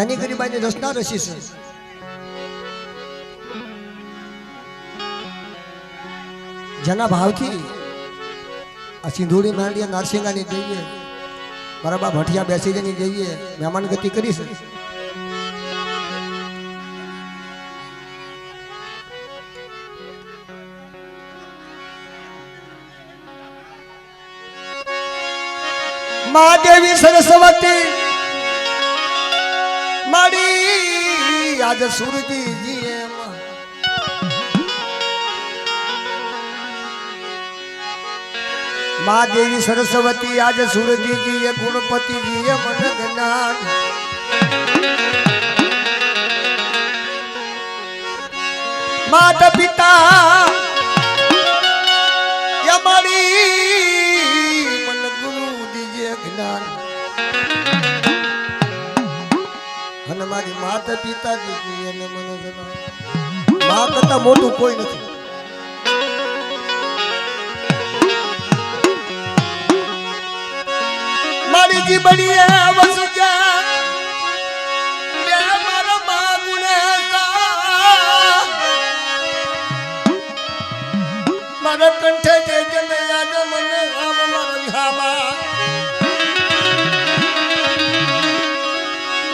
જેની ગરીબાની રચના રચી છે જેના ભાવથી આ સિંધુડી માંડી નારસિંગાની દેવીએ મારા બાપ હઠિયા બેસી જની દેવીએ મહેમાન ગતિ કરી છે. મહાદેવી સરસ્વતી માડી આજ સુરજીજી મહાદેવી સરસ્વતી આજ સુરજીજી એ ગુણપતિજી એ મન જ્ઞાન માતા પિતા મારી મન ગુરુ દીજે જ્ઞાન અને મારી માતા પિતા દીજી અને મન જ્ઞાન મા કરતા મોટું કોઈ નથી. મારી જીબડીએ વસજા મે મારા મા ગુણેતા મારા કંઠે જે જમે યાદ મને રામ મારા ધામા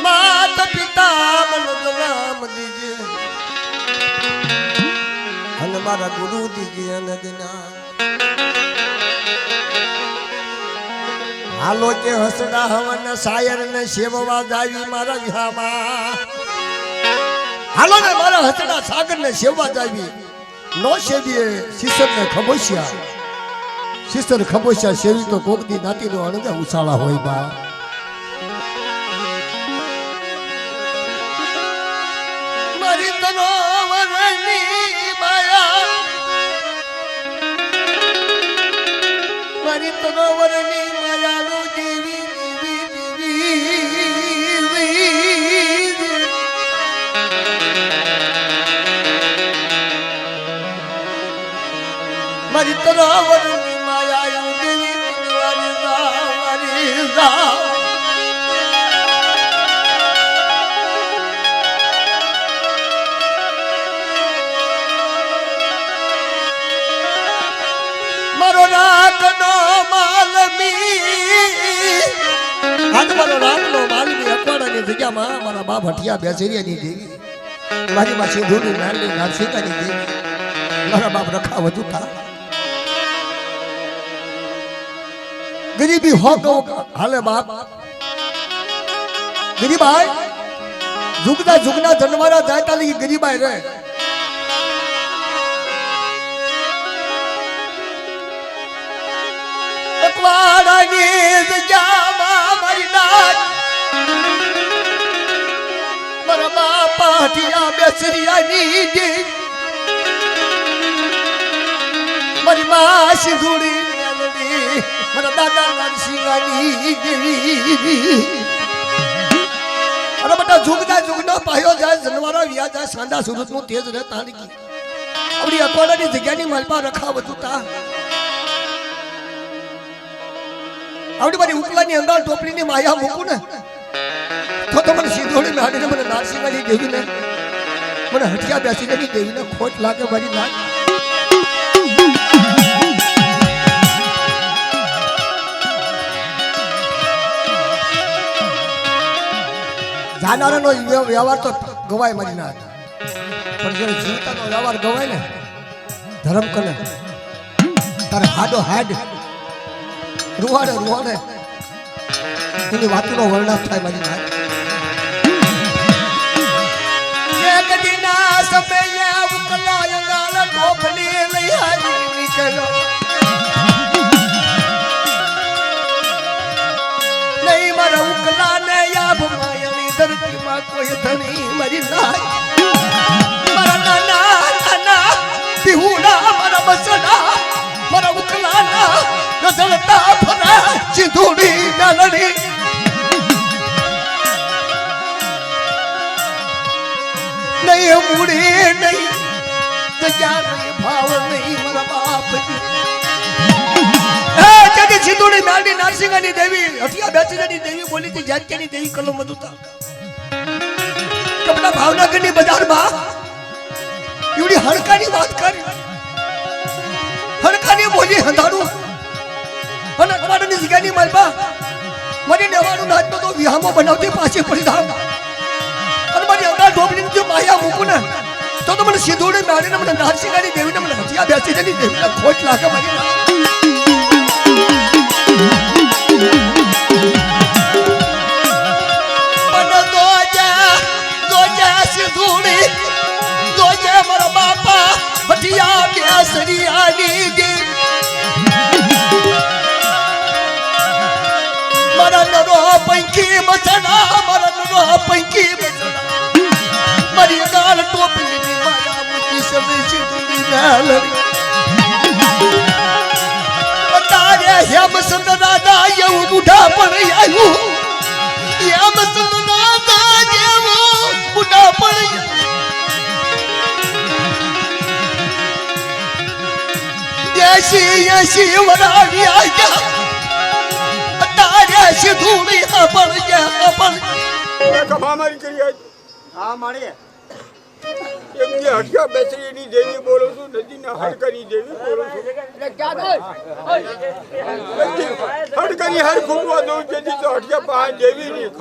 માતા પિતા મન રામ દીજે અને મારા ગુરુ દીજે અને જ્ઞાન. હાલો કે હસડા હવન શાયર ને સેવવા જાવી મારા ઘામાં હાલો ને મારા હસડા સાગર ને સેવવા જાવી નો સેવીએ શિશર ને ખબોશિયા શિશર ખબોશિયા સેવી તો કોકદી નાતી નો અણગે ઉછાળા હોય બા. મારી તનોવરની માયા મારી તનોવરની મારી તરાવરની માયા દેવી મારી મારો રાખનો માલમી આજ મારો રાખનો માલમી અખવાડાની જગ્યામાં મારા બાપ હઠિયા બેસરિયાની દેવી મારી માં સિંધુની નાની નારસિંગાની દેવી મારા બાપ રખા વધુ થા ગરીબી હો હાલે બાપ ગરીબાઈ જુગના જુગના જન્મારા જાયતા લઈ ગરીબાઈ રે અકવાડાની જગ્યામાં મારી નાચ મારા બાપા હઠિયા બેસરિયાની દે મારી માં સિંધુડી મારા દાદા નારસિંગાની દેવી અરે બેટા જુગના જુગનો પાયો જાય જનવારા વ્યા જાય સાંડા સુરત નું તેજ રહે તાણકી આપણી અકોડાની જગ્યાની માલપા રખા બધું તા આવડી મારી ઉકલાની અંગાળ ટોપલીની માયા મૂકું ને તો મને સિંધોડી નાડીને મને નારસિંગાની દેવીને મને હઠિયા બેસીને દેવીને ખોટ લાગે મારી નાક. જાનારાનો વ્યવહાર તો ગવાય મારી ના પણ જ્યારે જીવતાનો વ્યવહાર ગવાય ને ધર્મ કને તારે હાડો હાડ રૂવાડે રૂવાડે એની વાતનો વર્ણન થાય મારી ના. એક દિના સમયે ઉકલા અંગાલ ટોપલી લઈ આવી નીકળો નહીં મારા ઉકલા ને યાબ માયણી ધરતી માં કોઈ ધણી મરી નાય મારા નાના નાના બિહુડા મારા બસડા મારા ઉકલા ના રઝળતા ફરા સિંધુડી મેલડી નહીં મૂડી નહીં જગ્યા નહીં ભાવ નહીં મારા બાપ સિંધુડી મેલડી નારસિંગાની દેવી હઠિયા બેચરાની દેવી બોલી હતી જાત્યાની દેવી કલમ મધુતા આપણા ભાવનગરની બજારમાં એવડી હડકાની વાત કરી, હડકાની બોલી હંધારું અને અખબારની જગ્યાની માલપા મારી નેવાનું નાચનો તો વિહામો બનાવતી પાછી પડી ધામ અને મારી અંગા ઢોબલીની જો માયા મૂકું ને તો મને સીધોડે મારીને મને નારસિંગાની દેવીને મને હથિયા બેસી જતી દેવીને ખોટ લાગે મારી મને દોજા સીધોડી દોજા મારા બાપા હથિયા બેસરિયાની દેવી મારા નરો પંખી મસડા મારા નરો પંખી મસડા મારી ગાલ ટોપલીની માયા મુકી સમે સીધુની મેલ તારે હેમચંદ્ર દાદા એવું બુઢા પણ આવ્યું હેમચંદ્ર દાદા જેવું બુઢા પણ એસી વરાવી આવ્યા તારે સીધુની પણ ગયા પણ કફા મારી કરી હા મારી એમ જે હટકા બેસરીની દેવી બોલું છું નદીના હડકાની દેવી બોલું છું હડકાની હર ખૂટવા દઉં જેથી તો હટકા પા દેવીની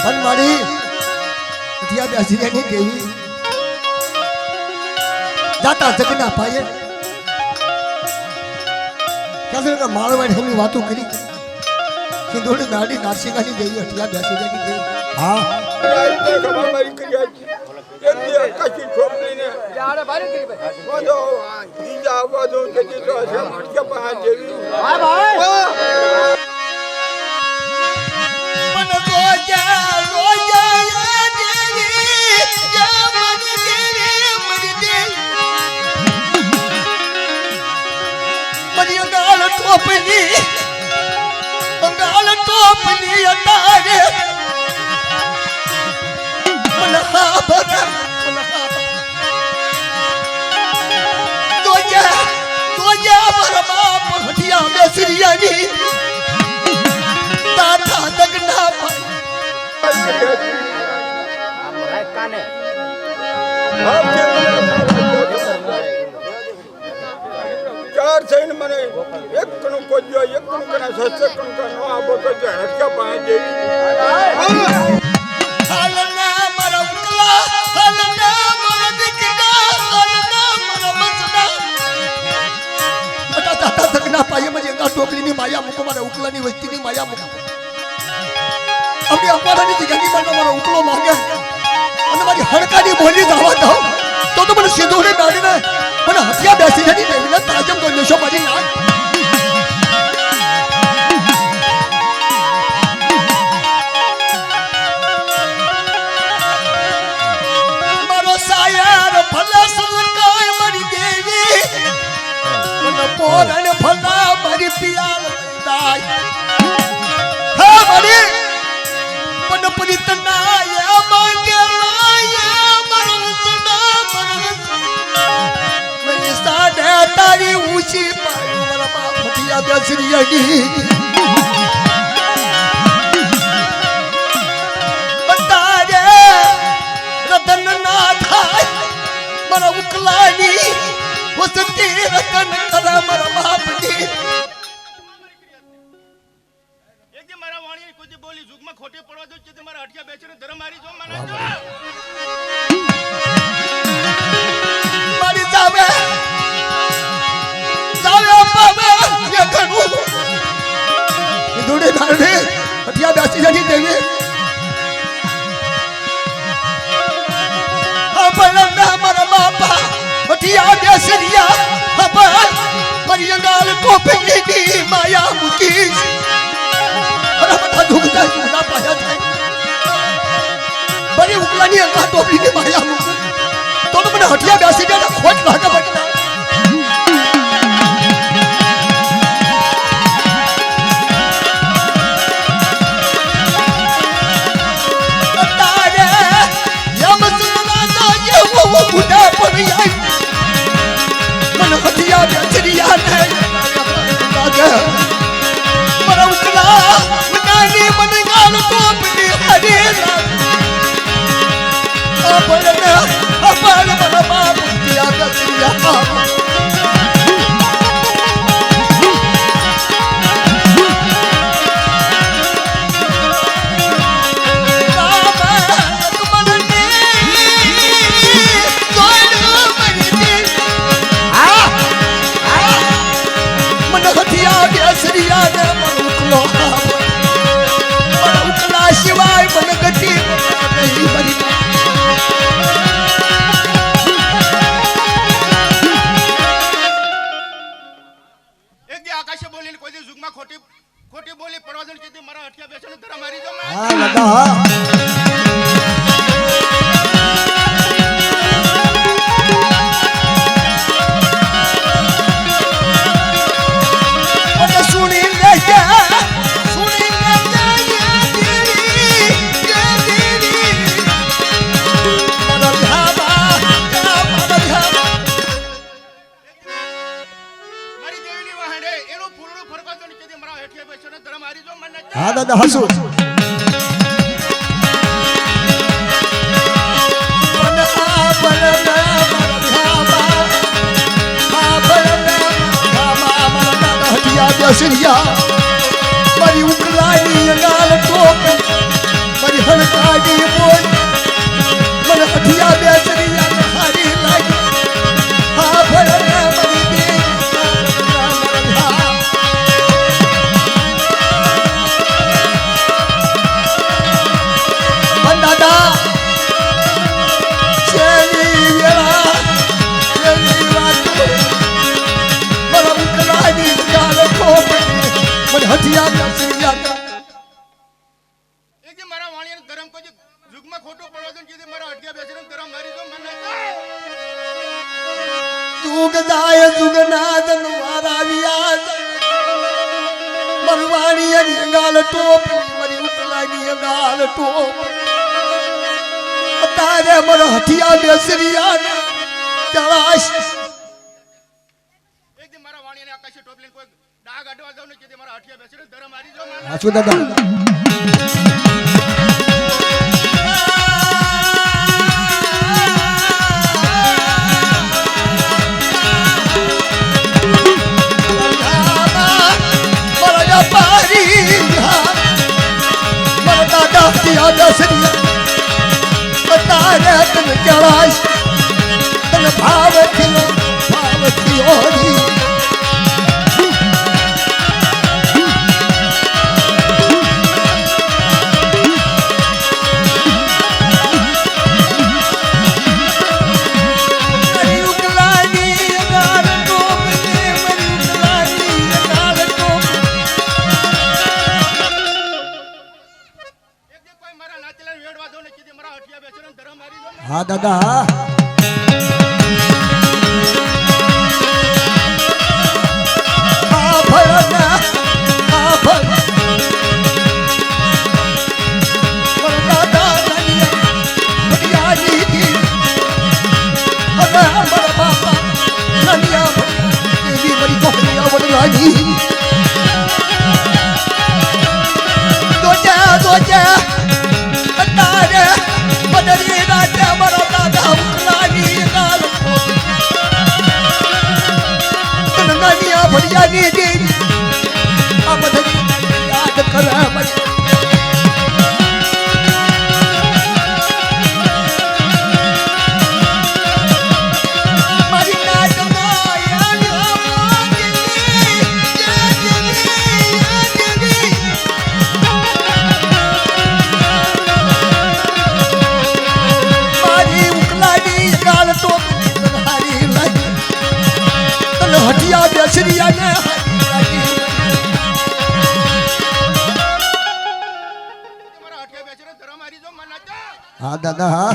મન મારી ત્યાં બેસરીની દેવી જાતા જગના પાયે ક્યાં માળવાડ વાતો કરી સિંધોડી દાડી નારસિંગાની દેવી હટિયા બેસરીની દેવી હા કફા મારી કરી એમ જે હટકાથી છોકરીને જાડે ભારી કરી ભાઈ વાદો બીજા આવવા દઉં જેથી તો હટકા પા દેવી હા ભાઈ મન રોજા દેવી જા મન દેવી મરી ગાલ ટોપલી અતારે મન હા ભરા તોજા મારા બાપ હઠિયા બેસરિયાની તાતા દગના કાને ચાર થઈને મને એક કણું કોજ્યો એક કણું કના સસ્તે કણું કનો આબો તો જે હટકા પા દેવી હાલના મારા ઉકલા હાલના મારા દીકરા હાલના મારા મસડા બટા તાતા દગના પાયે મજે ગા ટોપલીની માયા મૂકો મારા ઉકલાની વસ્તીની માયા મૂકો આપણી અખબારની જગ્યાની મારા ઉકલો માંગે અને મારી હડકાની બોલી જવા દો તો મને સીધોડે દાડીને મને હથિયા બેસી જતી દેવીને તાજમ કરી લેશો મારી નાક મારો સાયર ભલે સલકાય મારી દેવી મને પોરણ ભલા મારી પિયાલ દાય હા મારી મને પરિતનાયા માંગેલાયા તારી ઊંચી પાડી મારા બાપ હટિયા બેસરિયાની તારે રતન ના થાય મારા ઉકલાની વસતી રતન કરા મારા બાપની એક મારા વાણી કોઈ બોલી જુગમાં ખોટે પડવા દો કે તમારા હટિયા બેચીને ધર્મ મારી જો માના મારી સામે પાવે ये करूं દોડે ધારને હટિયા બેસી જતી દેવી આપણા મારા બાપા હટિયા બેસરિયા હબા પરિયંગાલ કોપીની માયા મુકી અરે બધા દુખતા સુના પાયા થાય બરી ઉકલાની અંગા ટોપલીની માયા મુકી તો મને હટિયા બેસી જાય ખોટ લાગે બટના બુઢા પણ મને હથિયા બેચરિયા નહીં અને સુણી લેજે સુણી લેજે દેવી મારા ધામા મારા ધામા મારી દેવીની વાહડે એનું ફૂલડું ફરકાતો ને કદી મારા હેઠે બેસીને ધરમ હારી જો મને હા દાદા હસુ મારી ઉકલાની ગાલ ટોપ મારી હણકાની બોલ મને હઠિયા બેસરિયા હારી લાગી હા ભરને મારી દેવી દાદા છેલી વેળા છેલી વાતો મારા ઉકલાની ગાલ ટોપ મને હઠિયા બેસરિયા એક જે મારા વાણિયાનો ધરમ કોઈ યુગમાં ખોટું પડવા દો ને કદી મારા હેઠે બેસીને ધરમ હારી જો મને જુગ જાય જુગનાથ મારા વ્યાજ મરવાણી એની ગાલ ટોપ મારી ઉકલાની ગાલ ટોપ તારે મર હઠિયા બેસરિયા ચલાશ એક દી મારા વાણિયાને આકાશી ટોપલીને કોઈ ડાગ અડવા દો ને કદી મારા હેઠે બેસીને ધરમ હારી જો મને હાચું દાદા તારે તને ચલાશ તને ભાવ થયો એક દી કોઈ મારા નાચલાને વેડવા દો ને કદી મારા હેઠે બેસીને ધરમ હારી જો મને હા દાદા હા ભલા હા ભલા દાદા બડિયાની દી અરે મારા બાપા નનિયા દેવી મારી કોકરિયા વડલાની દોજા તારે બદરી રાજા મારા દાદા ઉકલાની ગાલ તનનાનિયા ભડિયાની દેવી આ બધી યાદ કરે મને મારી નાચમાં યાદ મારી ઉકલાની ગાલ ટોપ હારી લાગી તને હઠિયા બેસરિયા ને હારી લાગી કદી મારા હેઠે બેસીને ધરમ હારી જો મને હા દાદા હા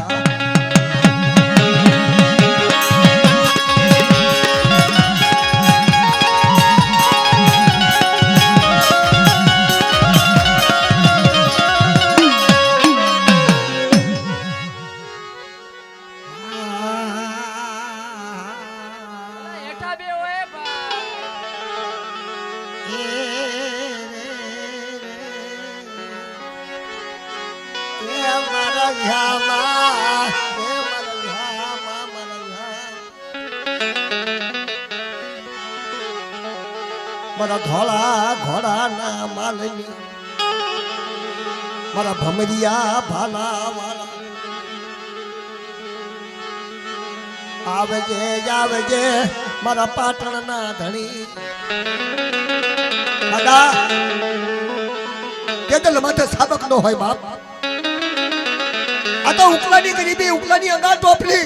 હેઠા બે હોય ભાઈ મારા ઝામા મારા ધોળા ઘોડાના માલની મારા ભમરિયા ભાલા વાળા આવજે મારા પાટણના ધણી દાદા કેદલ માથે સાબક નો હોય બાપ આ તો ઉકલાની ગરીબી ઉકલાની અંગા ટોપલી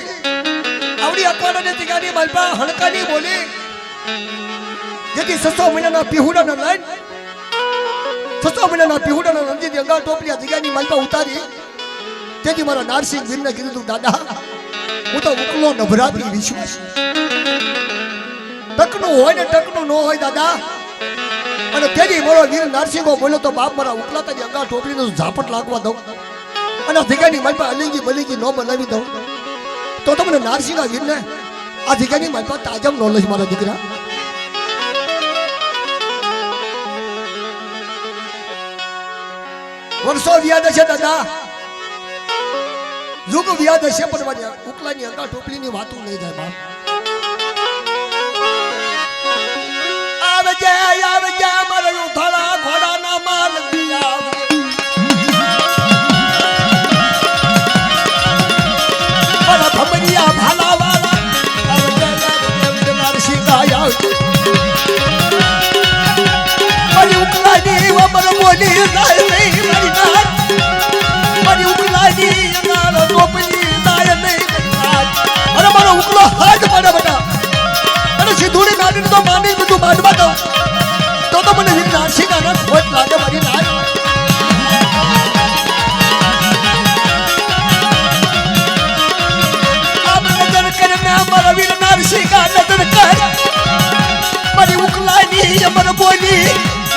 આવડી અકવાડાને તીગાની માલપા હણકાની બોલી જેથી 600 મહિનાના પીહુડાના લાઈન 6 મહિનાના પીહુડાના નંદીની અંગાર ટોપલી આ જગ્યાની માલપા ઉતારી તેથી મારા નારસિંહ વીરને કીધું તું દાદા હું તો ઉકલો નભરાતી વિશ્વાસ ટકનું હોય ને ટકનું ન હોય દાદા અને તેથી મારો વીર નારસિંહો બોલ્યો તો બાપ મારા ઉકલાતાની અંગાર ટોપલીનું ઝાપટ લાગવા દઉં અને જગ્યાની માલપા અલિંગી બલિંગી ન બનાવી દઉં તો તમને નારસિંહના વીરને આ જગ્યાની માલપા તાજમ ન લઈશ મારા દીકરા વર્ષો વ્યાદ છે દાદા યુગ વ્યાદ છે પણ મારી ઉકલાની અંગાર ટોપલીની વાતો નહીં જાય બાપ આવજે મારા ઉથાળા ઘોડાના માલ દિયા મારા ભમરિયા ભાલાવાળા આવજે નારસિંહ ગાયા મારી ઉકલાની વમર બોલી જાય નહીં મારી નાર મારી ઉકલાની અંગાર ટોપલી જાય નહીં અરે મારો ઉકલો હાથ પડે બેટા અને સીધુડી નાની તો માની બધું બાંધવા દો તો મને વીર નારસિંહ ના ખોટ લાગે મારી નાર આમ નજર કરને મારા વીર નારસિંહ કા નજર કર મારી ઉકલાની અમર બોલી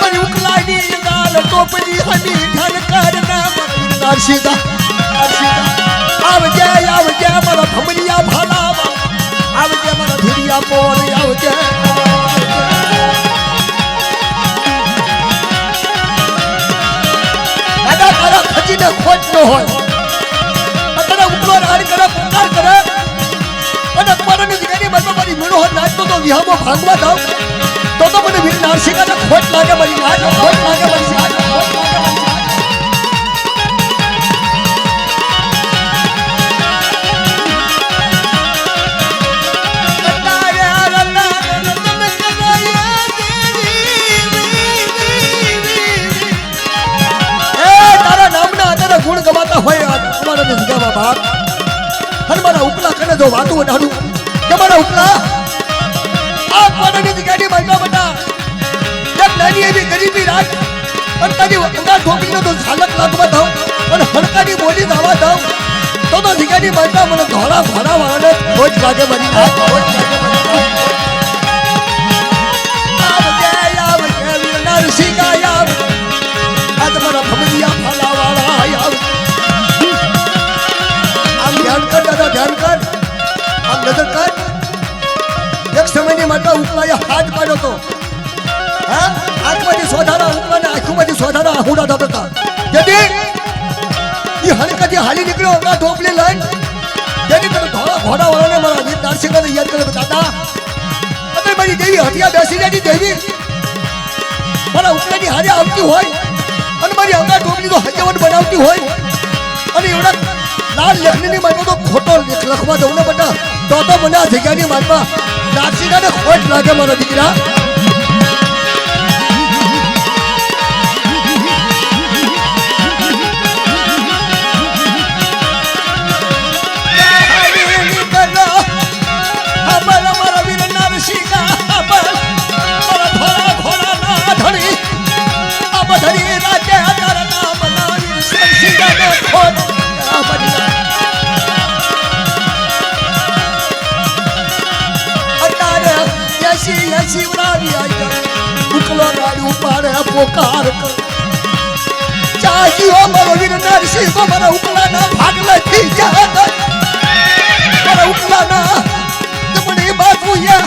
મારી ઉકલાની ગાલ ટોપલી હની ઠન કરને મારા વીર નારસિંહ આવજે મારા ભમરિયા ભાલાવા આવજે મારા ધીરિયા પોર આવજે દાદા તારા ખજીને ખોટ ન હોય અત્યારે ઉકલો રાડ કરે પુકાર કરે અને મારાની જગ્યાની બાજુ મારી મીણો હોત નાચતો તો વિહામો ભાગવા દઉં તો મને વીર નારસિંહને ખોટ લાગે મારી નાચ ખોટ લાગે મારી નાચ ખોટ લાગે ગુણ ગવાતા હોય અમારા જગ્યામાં બાપ અને મારા ઉપલા કને જો વાતું વડાડું કે મારા ઉપલા આ મારાની જગ્યાની બાજુ બતા એક નાની એવી ગરીબી રાત અને તારી અંગાર ઢોકીનો તો ઝાલક લાગવા દઉં અને હડકાની બોલી દાવા દઉં તો જગ્યાની બાજુ મને ધોળા ભાડા વાળાને ખોજ લાગે મારી નાચ ખોજ લાગે મારી આવજે વીર નારસિંહ ગાયા આ તમારા ભમરિયા ભાલાવાળા ધ્યાન કર દાદા ધ્યાન કર આમ નજર કર એક સમયની માતા ઉકલાએ હાથ પાડ્યો તો હા આંખમાંથી સોધારા ઉકલાને આંખોમાંથી સોધારા આહુડા થતા હતા જેથી એ હલકાથી હાલી નીકળ્યો અંગા ઢોપલી લઈને જેથી તમે ધોળા ઘોડા વાળાને મારા વીર નારસિંહને યાદ કરે દાદા અત્યારે મારી દેવી હટિયા બેસી રહેતી દેવી મારા ઉકલાની હારે આવતી હોય અને મારી અંગા ઢોપલી તો હજવટ બનાવતી હોય અને એવડા લાલ લખની માનમાં તો ખોટો લખવા દઉં ને બેટા તો મને આ જગ્યાની માનમાં નારસિંહને ખોટ લાગે મારા દીકરા મારા વીર નારસિંહ ધરી રાજે તારા નામ ના વીર સિંહને ખોટ શિવરાવી ઉકલો ગાડી ઉપાડે પોકાર ચાહીઓ મારો વીર નારસિંહ કો મારા ઉકલાના ભાગલે થી જાત મારા ઉકલાના જમણી બાજુએ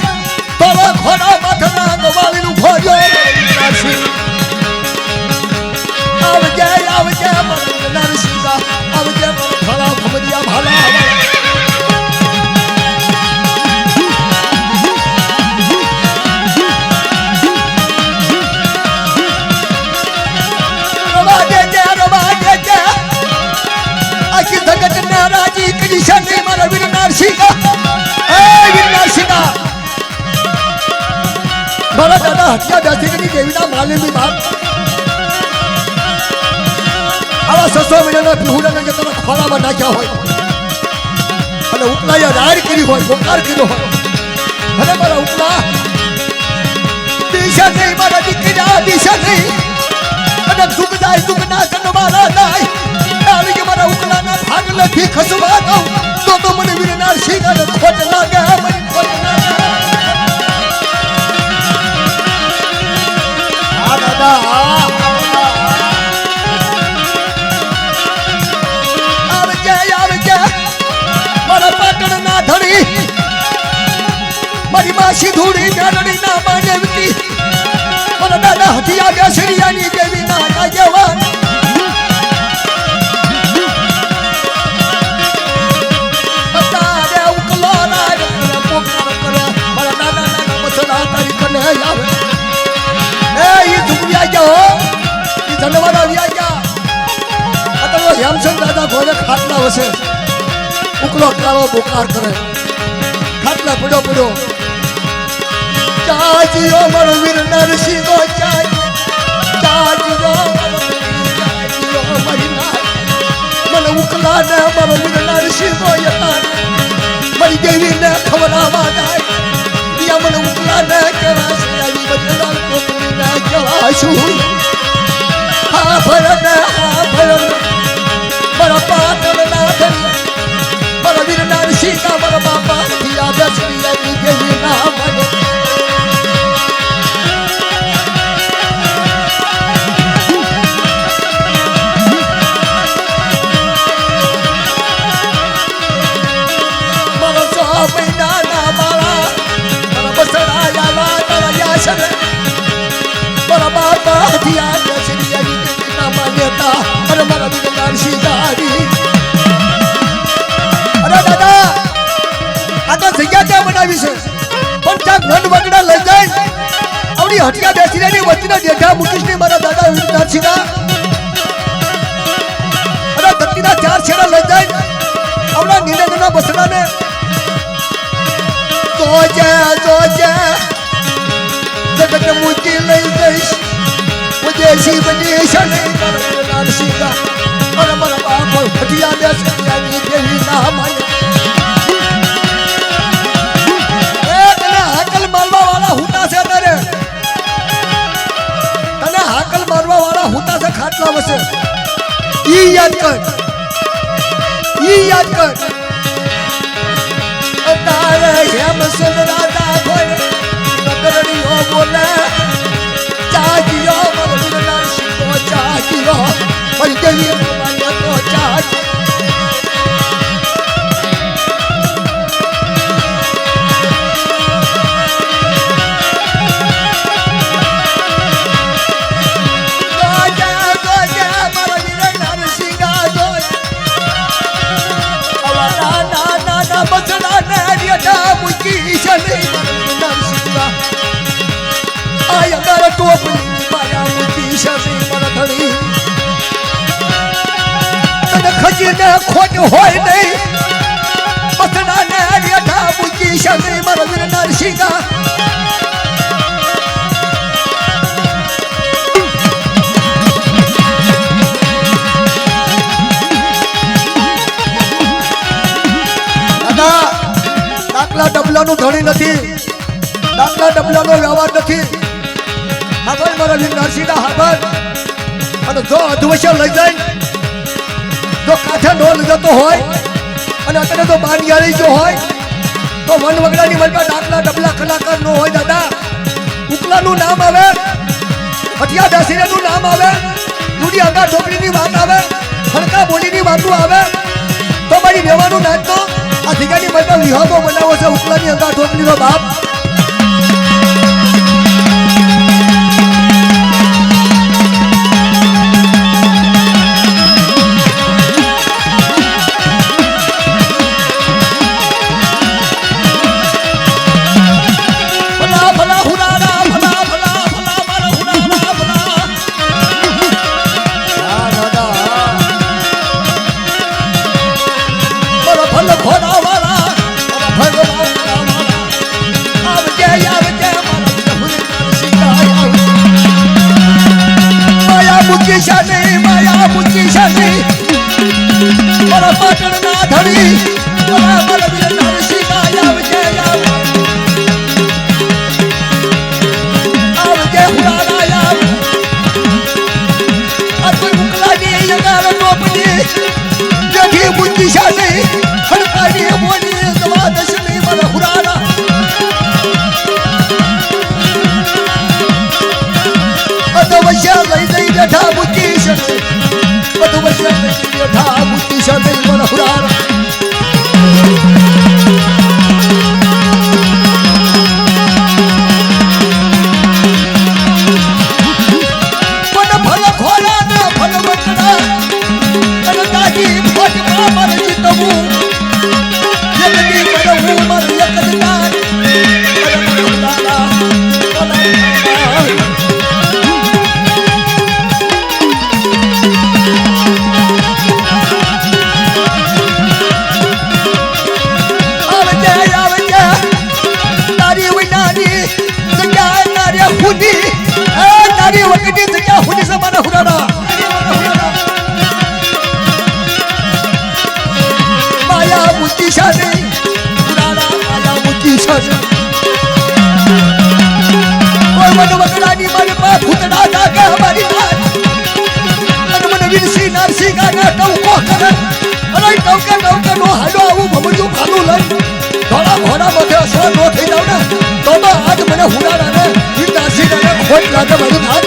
તોલા ઘોડા માથના ગવાળીનું ભોજો નારસિંહ આવજે મારા નારસિંહ આવજે મારા ભલા ભમરિયા ભાલા વીર નારસિંહ મારા દાદા હત્યા બેસી દેવીના માલિની બાપ આવા 600 મહિનાના પીહુડાને જે તમે ખોળામાં નાખ્યા હોય અને ઉપલાએ રાડ કરી હોય પોકાર કર્યો હોય અને મારા ઉપલા દિશા નહીં મારા દીકરા દિશા નહીં અને સુખ જાય સુખના જન્મારા જાય તાળી કે મારા ઉકલાના ભાગ નથી ખસવા દઉં તો મને વીરનાર સિંહને ખોટ લાગે મને ખોટ લાગે આ દાદા આવજે મારા પાટણ ના ધણી મારી માસી ધૂળી મેળડી ના માનવતી મારા દાદા હથિયા બેસરિયાની દેવી ના આગેવાન તારે ઉકલો રાજ પોકાર કરે મારા દાદા ના મસડા તારી કને આવે એ ઈ ધુમિયા ગયો ઈ ધનવાડા વ્યા ગયા અતલો હેમચંદ દાદા ઘોડે ખાટલા વસે ઉકલો કાળો પોકાર કરે ખાટલા પડ્યો પડ્યો ચાજીઓ મારો વીર નરસિંહો ચાજીઓ મારી નાર મને ઉકલા ને મારો વીર નરસિંહો મારી દેવી ને ખવડાવવા જાય યા મને ઉકલા ને કેવા આવી બદલાલ કોકની ના કેવા છું હા ભરન મારા પાટણ ના ધરી મારા વીર નરસિંહ મારા બાપા દિયા દસરિયાની દેવી ના મને હટિયા બેસીને વચ્ચેના ડેઢા મુકેશને મારા દાદા નરસિંહા અને ધરતીના ચાર છેડા લઈ જાય આવડા નીલગના બસડાને જોજે જગત મુજી લઈ જઈશ મુજે શિવની શને નરસિંહા અને મારા બાપ હટિયા બેસીને દેવી ના માને એ તને હાકલ મારવા વાળા હુતા છે તારે હાકલ મારવા વાળા હોતા છે ખાટલા વસે ઈ યાદ કર તારે હેમ સુંદરાતા કોઈ નગરણીઓ બોલે ચાજીઓ મગર નરસિંહો ચાજીઓ મારી દેવી માન્ય તો ચાજી ખોટ હોય નહીં પથડાને રેઠા મૂકી શકે મારા વીર નરસિંહા દાખલા ડબલાનું ધણી નથી દાખલા ડબલાનો વ્યવહાર નથી હાબર મારા વીર નરસિંહા હાબર અને જો અધવશ્ય લઈ જાય જો કાંઠે ઢોલ જતો હોય અને અત્યારે તો બાનિયાળી જો હોય તો વન વગડાની મલમાં દાખલા ડબલા કલાકાર નો હોય દાદા ઉકલાનું નામ આવે હટિયા બેસીરેનું નામ આવે દુડી આગા ઢોકરીની વાત આવે હણકા બોલીની વાતો આવે તો મારી રહેવાનું નાચતો આ જગ્યાની મલમાં વિહામો બનાવો છે ઉકલાની આગા ઢોકરીનો બાપ માયા મુકી શાની મારા પાટણ ના ધણી મારા વીર નરસિંહા આવજે આવજે હુરાના મૂકી છે નહીં પુરાણા માયા મૂકી છે કોઈ મને વગડાની મારી પા ફૂટડા નાખે અમારી નાર અને મને વીરસી નારસી ગાના ટવકો કરે અરે ટવકે નો હાલો આવું ભમજું ખાલું લઈ ધોળા ઘોડા બધે અસર નો થઈ જાવ ને તો આજ મને હુડાડા ને વીર નારસી ગાના ખોટ લાગે મારી નાર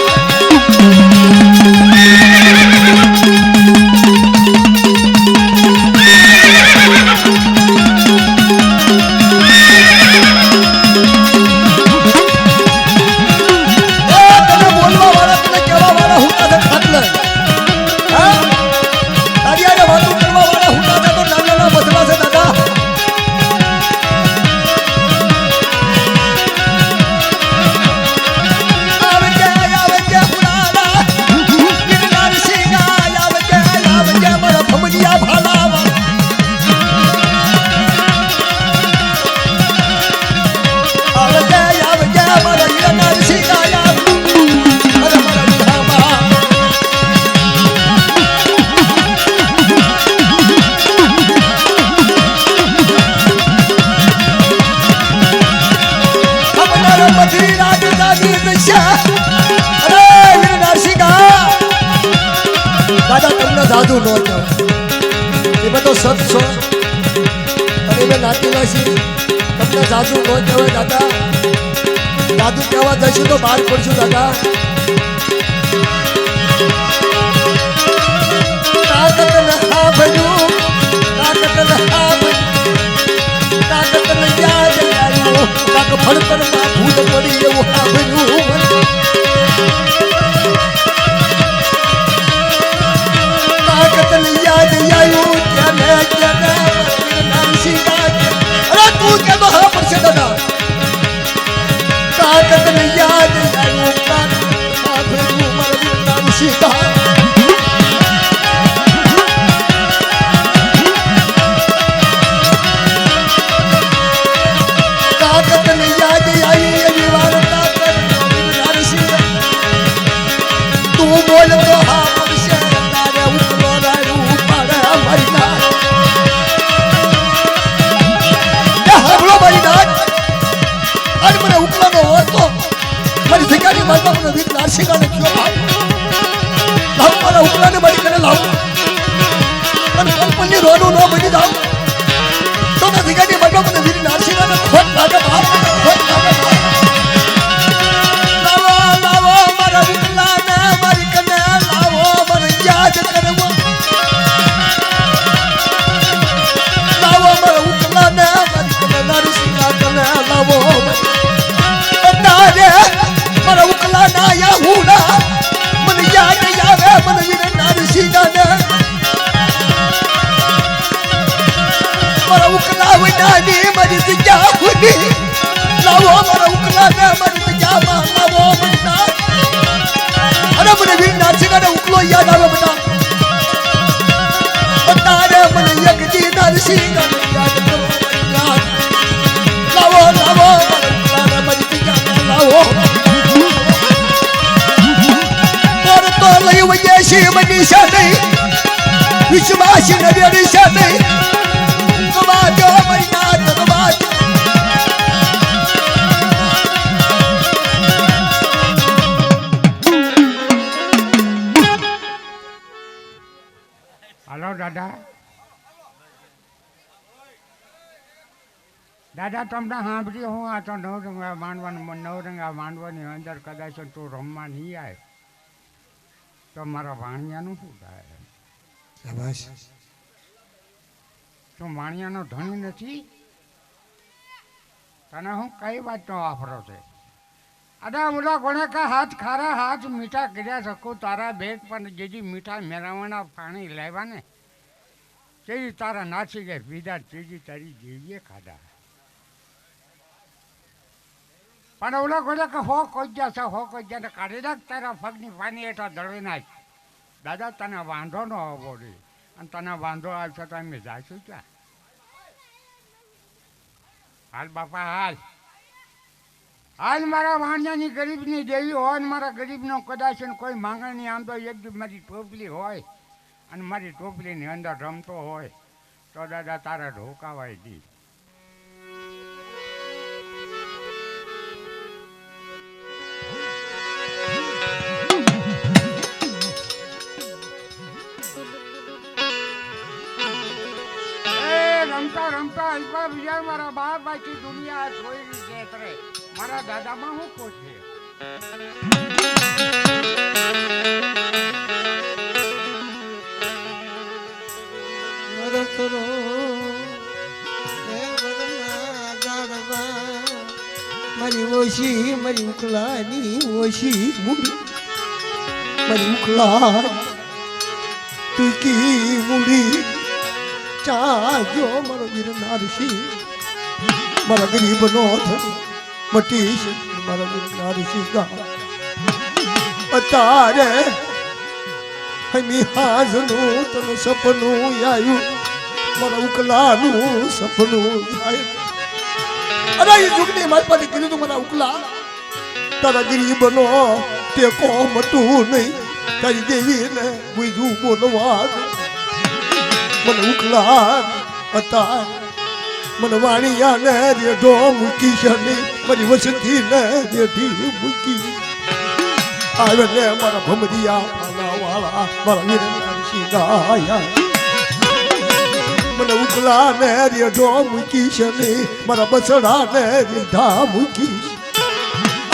સાધુ નો કહેવાય એ તો સત છો અને મેં નાતી નથી તમને સાધુ નો કહેવાય દાદા સાધુ કહેવા જશું તો બહાર પડશું દાદા તાકત ન હાભર્યું તાકત ન હાભર્યું તાકત ન યાદ આવ્યું કાક ફળપરમાં ભૂત પડી એવું હાભર્યું યાદ આવ્યું ત્યારે નારસી અરે તું કે તો હા પડશે દાદા તાકત ને યાદ આવ્યું નારસી તાકત ને યાદ આવી એવી વાર્તા નારસી તું બોલ તો હા પડશે વીર નારસિંહાને કયો લાવ મારા ઉપલાને મારી કરે લાવ અને કંપની રોનું ન બની જાવ તો મેં ભીગાની બદલો મને વીર નારસિંહાને ખોટ લાગે ખોટ લાગે લાવો લાવો મારા ઉપલાને મારી કને લાવો મને યાદ કરવો લાવો મારા ઉપલાને મારી કને નારસિંહા કને લાવો તારે મારા ઉકલા ના યા હુડા મને યાદ આવે મને વીર નારસિંહાને મારા ઉકલા વડાની મારી જગ્યા હુડી લાવો મારા ઉકલા ને મારી જગ્યામાં લાવો બેટા અરે મને વીર નારસિંહાને ઉકલો યાદ આવે બેટા તારે મને એક દી નારસિંહાને યાદ કરો લાવો લાવો મારા ઉકલા ને મારી જગ્યામાં લાવો શિવ નિશા નહીં વિશ્વાસ નવી નિશા નહીં ગવાજો મહિના ગવાજો હાલો દાદા દાદા તમને સાંભળ્યું હું આ તો નવરંગા માંડવાની અંદર કદાચ તું રમવા નહીં આવે તો મારા વાણિયાનું શું થાય તું વાણિયાનો ધણી નથી તને હું કઈ વાતનો વાપરો છે અદા મુલા કોણે કા હાથ ખારા હાથ મીઠા કર્યા શકું તારા બેગ પણ જેજી મીઠા મેળવવાના પાણી લેવા ને તેજી તારા નાચી ગયા પીધા તેજી તારી જેવીએ ખાધા પણ ઓલા કોણે કે હો કોઈ જશે હો કોઈ જશે કાઢી નાખ તારા પગની પાણી હેઠળ દળવી નાખ દાદા તને વાંધો ન આવવો રે અને તને વાંધો આવશે તો અમે જઈશું ક્યાં હાલ બાપા હાલ હાલ મારા વાણિયાની ગરીબની દેવી હોય ને મારા ગરીબનો કદાચ કોઈ માંગણી આમ તો એક મારી ટોપલી હોય અને મારી ટોપલીની અંદર રમતો હોય તો તો દાદા તારે ઢોકાવાય દી. રમતા રમતા અલ્પા બીજા મારા બાપ બાકી દુનિયા જોઈ છે તરે મારા દાદામાં હું પૂછે મારી ઓછી મારી ઉકલાની ઓછી મૂડી મારી ઉકલા ટૂંકી મૂડી ચાજો મારો વીર નારસી મારા ગરીબ નો મટીશ મારા વીર નારસી ગા અત્યારે હમી હાજનું તનું સપનું આવ્યું મારા ઉકલાનું સપનું આવ્યું. અરે એ જુગની મારી પાસે કીધું તું મારા ઉકલા તારા ગરીબ નો ટેકો મટું નહીં તારી દેવીને બીજું બોલવા મને ઉકલા હતા મને વાણિયાને રેઢો મૂકી છે નહીં મારી વસતીને રેઢી મૂકી આવે ને મારા ભમરિયા વાળા મારા વીરનારસિંહ ગાયા મને ઉકલાને રેઢો મૂકી છે નહીં મારા બસડાને રેઢા મૂકી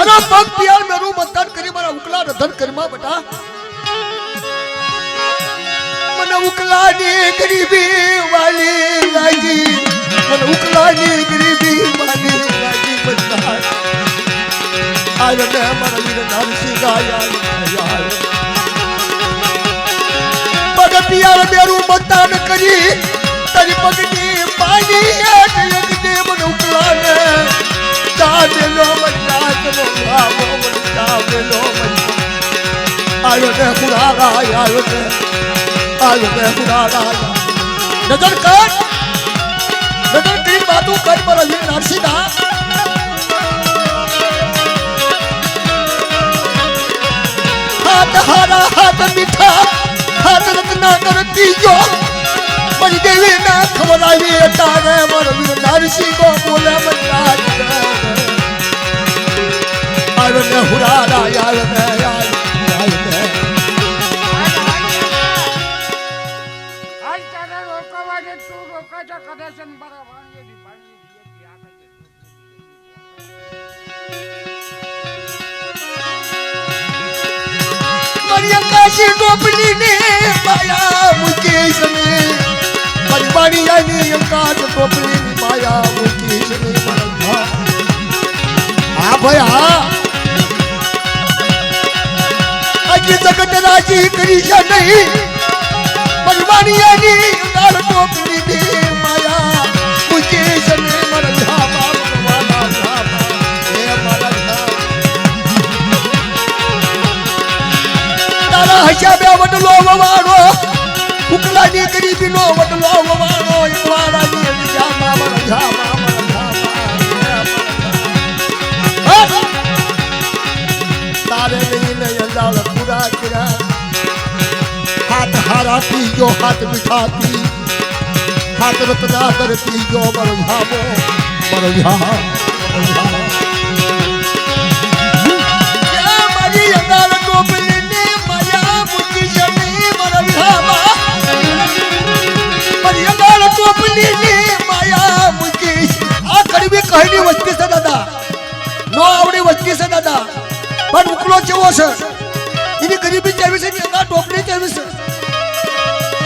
અરે પગ પિયાર મેરું મતદાન કરી મારા ઉકલા રધન કરીમાં બટા મને ઉકલાની ગરીબી વાલી લાગી મને ઉકલાની ગરીબી વાલી લાગી બધા આવે ને મારા વીરનારસિંહ ગાયા પગ પિયાર મેરું મતદાન કરી તારી પગની પાણી એક દે મને ઉકલાને ચાલો મચાલો આવો ચાલો આવ્યો ને પુરારા આવ્યો ને નજર કર નજર કરી બાતું કર મારા વીર નારસિંહ હાથ હારા હાથ મીઠા હાથ રત્ના કરતી જો મારી દેવી ના ખબર આવી તારે મારા વીર નારસિંહ કો બોલે મજા આવ્યો ને હુરારા આવ્યો ને ગોપની ને માયા મુકેશ ને મારી વાણિયાની અંકાત ગોપની ની માયા મુકેશ ને હા ભાઈ હા આજે જગત રાજી કરી છે નહીં મારી વાણિયાની અંકાત ગોપની ની માયા મુકેશ ને મારા ધામા મારા ધામા હે મારા હસ્યા બે વડલો વવાણો ઉકલાની ગરીબીનો વડલો વવાણો એકવાળાની જામા મારા જામા તારે લઈને અંદાલ પૂરા કર્યા હાથ હારાતી જો હાથ મીઠાતી હાથ રત્ના કરતી જો મારો ધામો મારો મારી અંદાલ ટોપલી કહીની વસ્તી છે દાદા નો આવડી વસ્તી છે દાદા પણ ઉકલો જેવો છે એની ગરીબી જેવી છે એના ટોપલી જેવી છે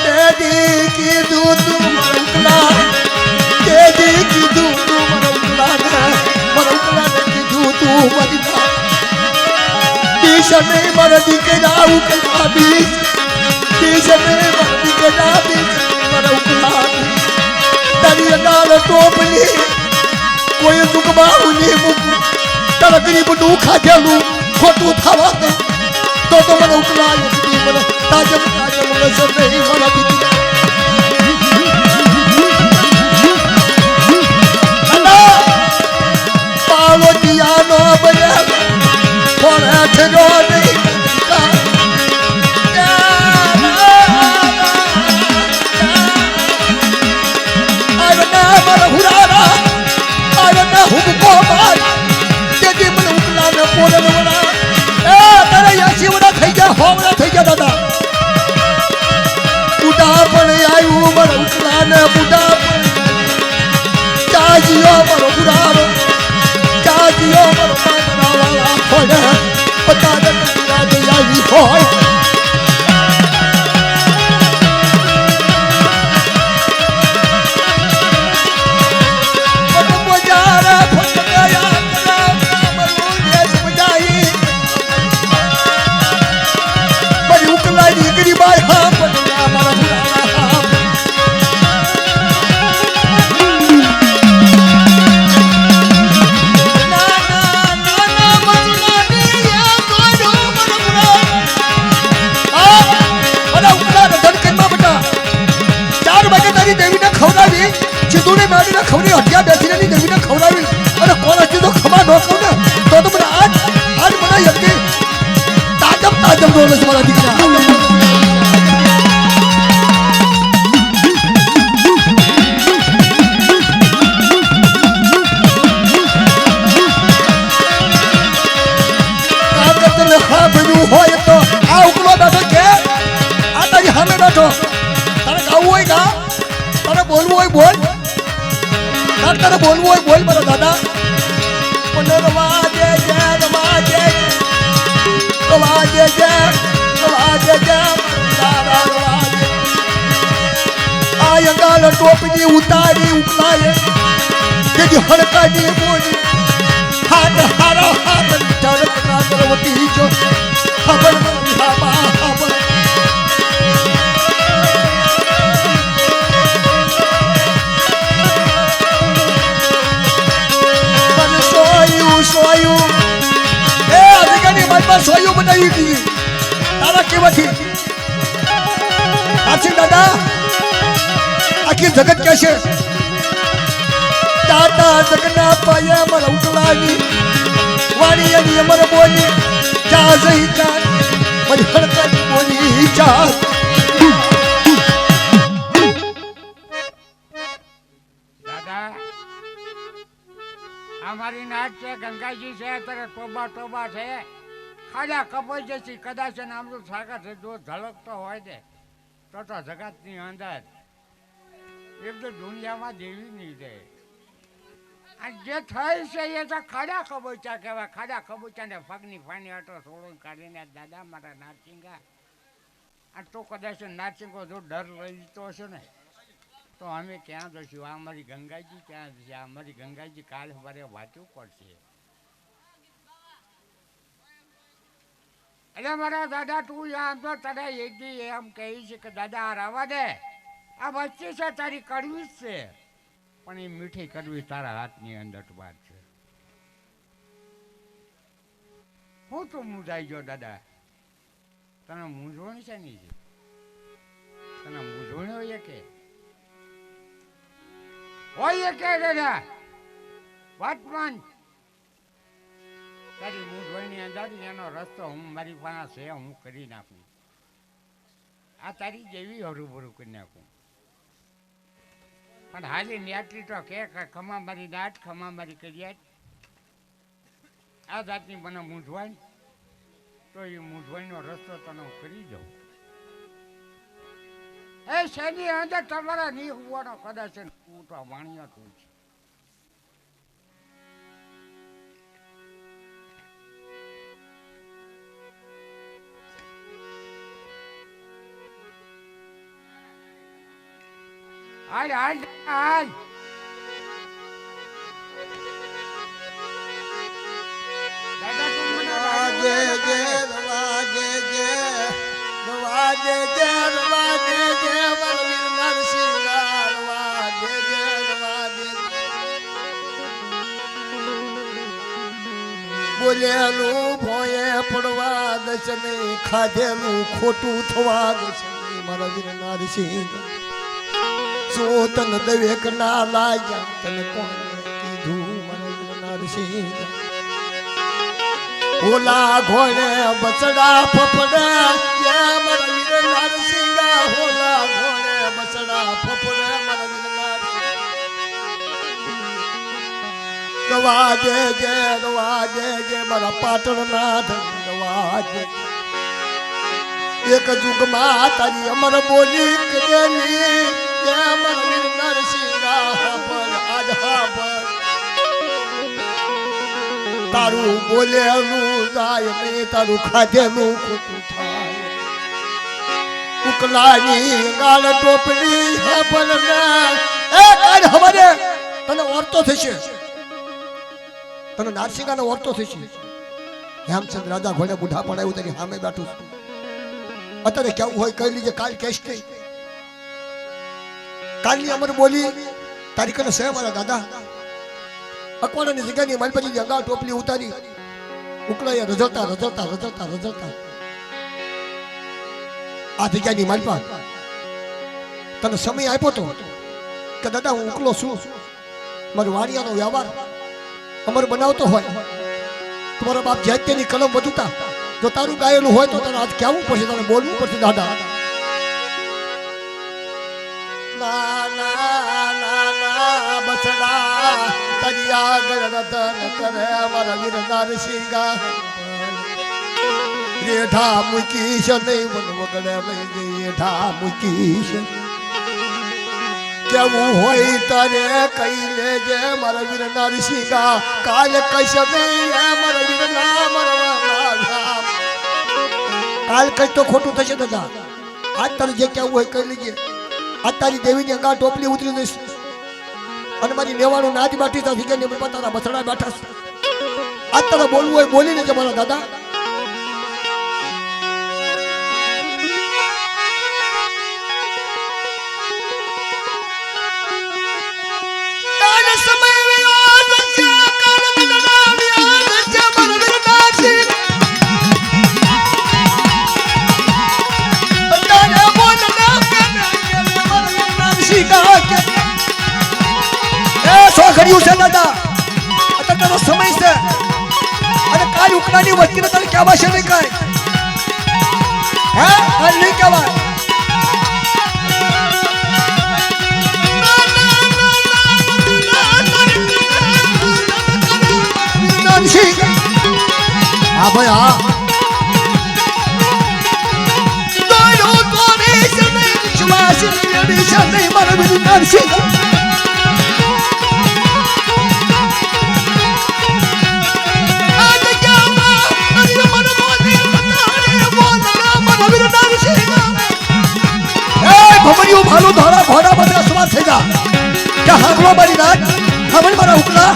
તેદી કીધું તું ઉકલા તેદી કીધું તું ઉકલા કીધું તું મારી દીશ નહીં મારા દીકરા ઉકલા દીશ નહીં મારા દીકરા દીશ મારા ઉકલા તારી અડાલ ટોપલી કોઈ દુઃખમાં ઉની મૂકું તારા ગરીબનું ખાધેલું ખોટું થવા દે તો મને ઉકલાય મને તાજમ લસો નહીં મારા દીકરી પાલો દિયાનો બન્યા પણ હેઠો નહીં ને બુડા ચાજીઓ મારો બુરારો ચાજીઓ મારો પાગરાવાળા ખોડે પતા દે રાજ આવી હોય ખવડી હટિયા બેસીને દેવીને ખવડાવી અને કોણ હતી તો ખબર ન કહું ને તો મને આજ મને યજ્ઞ તાજમ રોલ છે મારા દીકરા કાગતને ખાબડ્યું હોય તો આ ઉકલો બેઠો કે આ તારી સામે બેઠો તારે ગાવું હોય ગા તારે બોલવું હોય બોલ તારે બોલવું હોય બોલ મારા દાદા પણ રવાજે આ યંગાલ ટોપની ઉતારી ઉકલાય તેજી હડકાની બોલી હાથ હારો હાથ ચડકના કરવતી જો ખબર ખબર સોયું એ અધિકારી મારી સોયું બનાવી હતી તારા કેવાથી આછી દાદા આખી જગત કે છે તાતા જગના પાયા મારા ઉકલાની વાણી એની અમર બોલી જા જઈ જા મારી હડકાની બોલી જા અમારી નાચ છે ગંગાજી છે અત્યારે ટોબા છે ખાજા કપાઈ જશે કદાચ નામનું સાગર છે જો ધડકતો હોય ને તો જગતની અંદર એક તો દુનિયામાં દેવી નહીં છે અને જે થઈ છે એ તો ખાડા કબોચા કહેવાય ખાડા કબોચાને પગની ફાની અટો સોળું કાઢીને દાદા મારા નારસિંગા અને તો કદાચ નારસિંગો જો ડર લઈ લીધો હશે ને તો અમે ક્યાં જઈશું આ અમારી ગંગાજી ક્યાં જશે આ અમારી ગંગાજી કાલ સવારે વાંચવું પડશે એટલે મારા દાદા તું આમ તો તને એક એમ કહી છે કે દાદા આ રવા દે આ વચ્ચે છે તારી કડવી જ છે પણ એ મીઠી કડવી તારા હાથની અંદર વાત છે હું તું મૂંઝાઈ ગયો દાદા તને મૂંઝવણ છે નહીં છે તને મૂંઝવણ હોય કે દાદા વર્તમાન તારી મૂંઝવણની અંદર એનો રસ્તો હું મારી પાસે છે હું કરી નાખું આ તારી જેવી હરુભરું કરી નાખું પણ હાલી ન્યાટલી તો કે ખમા મારી દાટ ખમા મારી કરિયાટ આ જાતની મને મૂંઝવણ તો એ મૂંઝવણનો રસ્તો તને હું કરી જાઉં એ શેની અંદર તમારા નહીં હોવાનો કદાચ તું તો વાણિયા તું છે હાલ હાલ હાલ દાદા તું મને વાજે જે વાજે જે વાજે જે વાજે જે બલવીર નરસિંહ વાજે જે વાજે બોલેલું ભોયે પડવા દશે નહીં ખાધેલું ખોટું થવા દશે નહીં મારા વીર નરસિંહ શું તને દવેક ના લાગ્યા તને કોણ કીધું મારા વીર નરસિંહ ઓલા ઘોડે બચડા ફફડે મારા વીર નરસિંહ ઓલા ઘોડે બચડા ફફડે મારા વીર નરસિંહ વાજે જે મારા પાટણ નાથ વાજે એક જુગમાં તારી અમર બોલી કરેલી જય મરવીર નરસિંહા પર આજા પર તારું બોલેલું જાય નહીં તારું ખાધેલું ખોટું થાય ઉકલાની ગાલ ટોપલી પર એ કાલ હવારે તને ઓરતો થશે તને નારસિંગાનો ઓરતો થશે હેમચંદ રાજા ઘોડે બુઢા પડાયું તેની સામે બેઠું છું અત્યારે કેવું હોય કહી લીજે કાલ કેશ નહીં કાલની અમર બોલી તારીખ ને છે મારા દાદા અકવાડાની જગ્યાની મારી પછી અંગા ટોપલી ઉતારી ઉકળાયા રજળતા રજળતા રજળતા રજળતા આ જગ્યાની માલપા તને સમય આપ્યો તો કે દાદા હું ઉકલો છું મારો વાણિયાનો વ્યવહાર અમર બનાવતો હોય તમારા બાપ જયત્યની કલમ વધુતા જો તારું ગાયેલું હોય તો તને આજ કહેવું પડશે તને બોલવું પડશે દાદા ના ના ના ના બસડા તારી આગળ રતન કરે અમારા વીર નરસિંહા રેઠા મૂકીશ નહીં મન વગડે લઈ રેઠા મૂકીશ કેવું હોય તારે કઈ લેજે મારા વીર નરસિંહા કાલે કશ નહીં મારા વીર ના મરવા કાલ કઈ તો ખોટું થશે દાદા આજ તારે જે કેવું હોય કહી લેજે આજ તારી દેવીની અંગા ટોપલી ઉતરી દઈશ અને મારી લેવાનું નાદ બાટી તા વિજયની તારા બસડા બેઠા આજ તારે બોલવું હોય બોલી લેજે મારા દાદા કર્યું છે દાદા અત્યારે તારો સમય છે અને કાલ ઉકલાની વસ્તીને તને કહેવા છે નહીં કાંઈ હે કાલ નહીં કહેવાય હા ભાઈ હા ભાલું ધોળા ઘોડા બધા સવાર થઈ જા કે હાગલો મારી રાત હવે મારા ઉકલા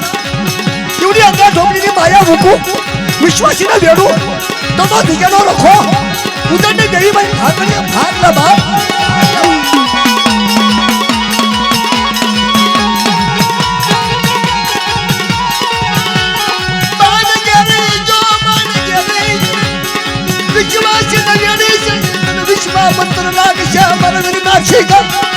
કેવડી અંગા ઢોકળીની માયા મૂકું વિશ્વાસીને વેડું તો દીકરાનો રખો ઉદરની દેવી ભાઈ ભાગને ભાગલા બાપ મંત્ર લાગશે મારા વીર નરસિંહા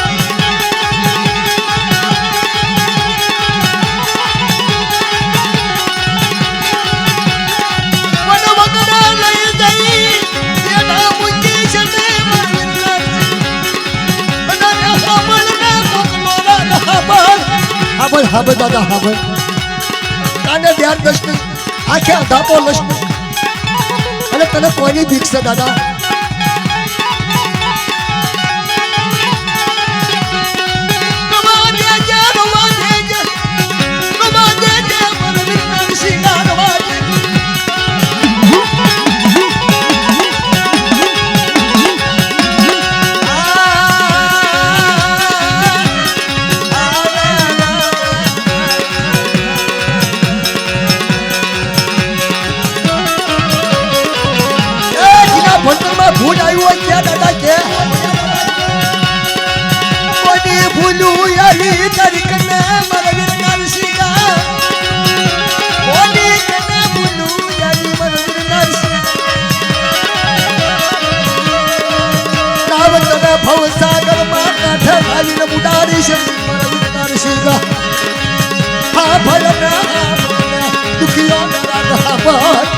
હા દાદા હા કાને ધ્યાન દર્શન આખે અધાપો લક્ષ્મ અને તને કોઈની ભીખ છે દાદા ભૂલ આવ્યું હોય ક્યાં દાદા કે કોની ભૂલું યારી તારીખ ને મારા વીર નરસિંહા કોની કને ભૂલું યારી મારા વીર નરસિંહા નાવ તને ભવસાગર માં કાંઠે ખાલીને બુડારી છે મારા વીર નરસિંહા હા ભલે દુખીઓ રાધા પર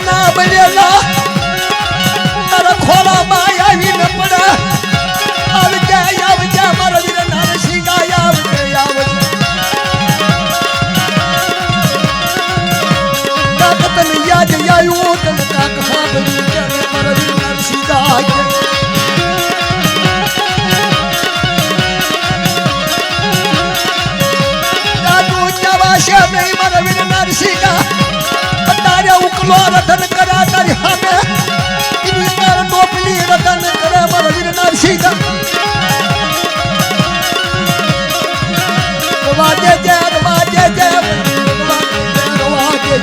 ના બનેલા તારા ખોલા માં આવીને પડા આવજે મારા વીર નરસિંહા આવજે છે નહીં મારા વીર નરસિંહા તારે ઉકલો રતન કરા તારી સામે વિસ્તાર ટોપલી રતન કરે મારા વીર નરસિંહા વાજે જે વાજે જે વાજે જે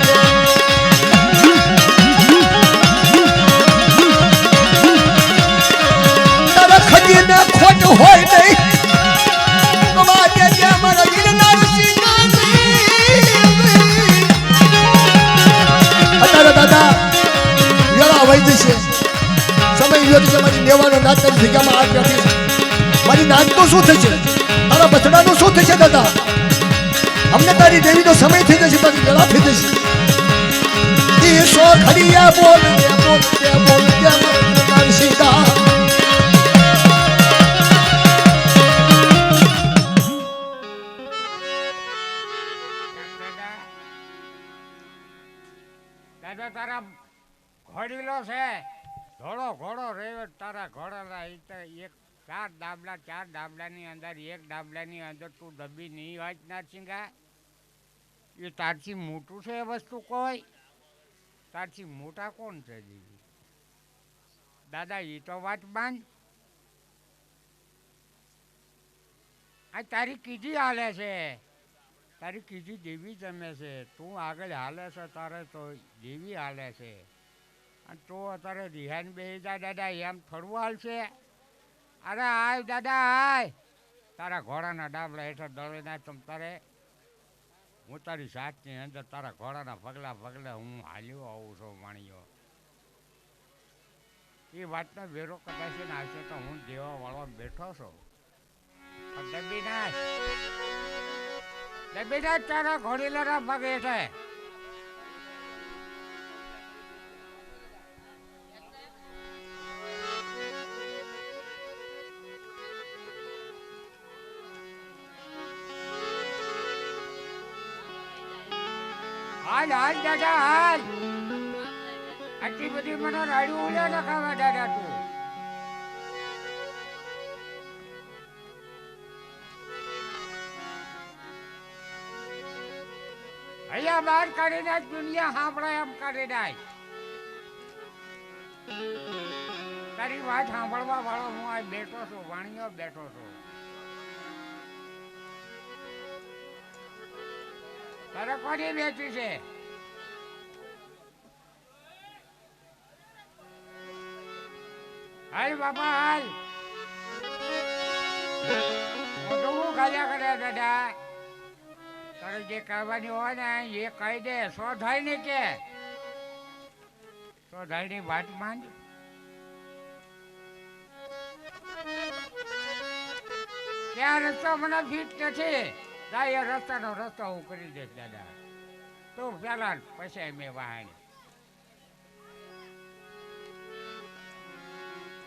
તારા ખજીને ખોટ હોય નહીં વાજે જે મારા વીર નરસિંહા અત્યારે દાદા વેળા વહી જશે સમય યોગ છે મારી લેવાનો નાચ તારી જગ્યામાં આ બેઠી મારી નાચનું શું થશે તારા બચડાનું શું થશે દાદા અમને તારી દેવીનો સમય થઈ જશે તારી વેળા થઈ જશે ઈશો ખડિયા બોલ દે નરસિંહા દાદા તારા ઘોડીલો છે ઘોડો ઘોડો રેવે તારા ઘોડાના એક ચાર ડાબલાની અંદર એક ડાબલાની અંદર તું દબી નહીં વાત નરસિંહા એ તારથી મોટું છે એ વસ્તુ કોઈ તારથી મોટા કોણ છે દીદી દાદા એ તો વાત બાંધ આ તારી કીધી હાલે છે તારી કીધી દેવી જમે છે તું આગળ હાલે છે તારે તો દેવી હાલે છે અને તું અત્યારે રિહાન બેસી જા દાદા એમ થોડું હાલશે અરે આય દાદા આય તારા ઘોડાના ડાબલા હેઠળ દળે ના તમ તારે હું તારી સાચની અંદર તારા ઘોડાના પગલા હું હાલ્યો આવું છું માણીયો એ વાતનો વેરો કદાચ ને આવશે તો હું દેવા વાળો બેઠો છું પણ દબીના તારા ઘોડીલાના પગ હેઠે હાલ દાદા હાલ આટલી બધી મને રાડ્યું ઉલ્યા ના ખાવા દાદા તું અહીંયા બહાર કાઢી નાખ દુનિયા સાંભળે એમ કાઢી નાખ તારી વાત સાંભળવા વાળો હું આ બેઠો છું વાણીઓ બેઠો છું તારે કોની બેઠી છે હાલ બાપા હાલ મોટું ગાયા કર્યા દાદા તારે જે કહેવાની હોય ને એ કહી દે સો થાય ને કે સો થાય ની વાત માંડ ત્યાં રસ્તો મને ફીટ નથી એ રસ્તાનો રસ્તો હું કરી દઈશ દાદા તું પેલા પછી મેં વાહન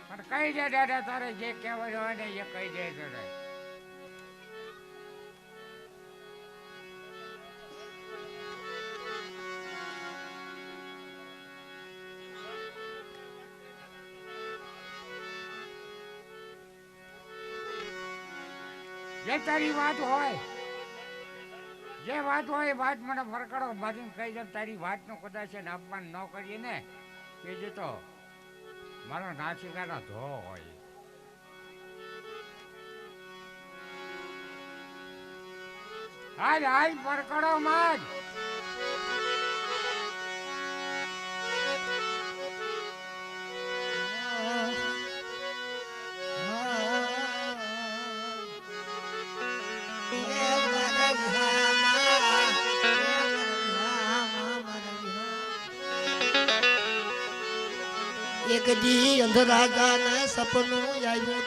પણ કહી દે દાદા તારે જે કહેવાનું હોય ને એ કહી દે દાદા જે તારી વાત હોય જે વાત હોય એ વાત મને ફરકાડો બાજુ કહી દે તારી વાતનું કદાચ અપમાન ન કરીએ ને કે જે તો મારો નાસિકાનો ધો હોય હાલ હાલ ફરકાડો માજ એક દી અંધરાજાને સપનું આવ્યું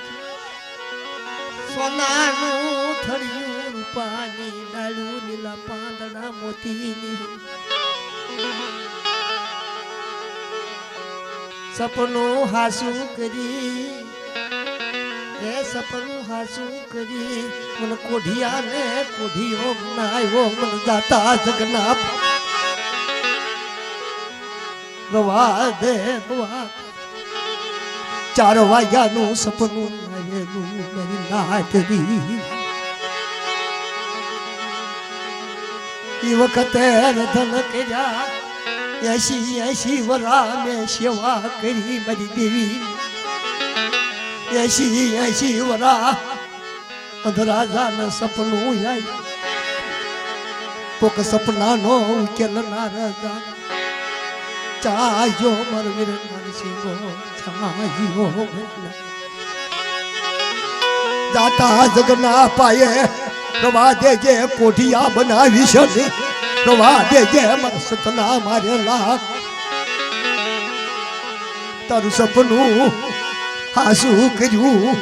સોનાનું થળિયું રૂપાની ડાળું લીલા પાંદડા મોતીની સપનું હાસું કરી એ સપનું હાસું કરી મને કોઢિયાને કોઢિયો બનાવ્યો મને દાતા જગના રવા દે રવા 4 વાગ્યાનું સપનું આવેલું મારી નાતરી એ વખતે રતન કર્યા 80 વરા મેં સેવા કરી મારી દેવી 80 વરા અંધરાજાને સપનું આવ્યું કોક સપનાનો ઉકેલનાર હતા ચાહ્યો મરવીર નરસિંહો ચાહ્યો દાતા જગના પાયે પ્રભા દેજે કોઠિયા બનાવી છે પ્રભા દેજે મારા સતના મારે લાખ તારું સપનું હાસુ કર્યું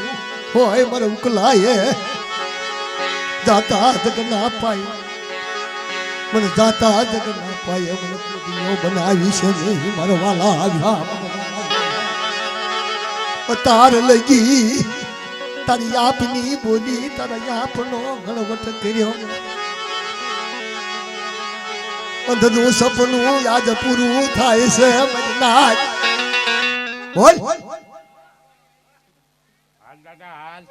હોય મારે ઉકલાયે દાતા જગના પાયે મને દાતા જગના પાયે મને કોઠિયો બનાવી છે નહીં મારા વાલા આવ્યા તાર લગી તારી આપની બોલી તારા આપનો ગણવટ કર્યો અંધનું સપનું યાદ પૂરું થાય છે મજનાથ બોલ હાલ દાદા હાલ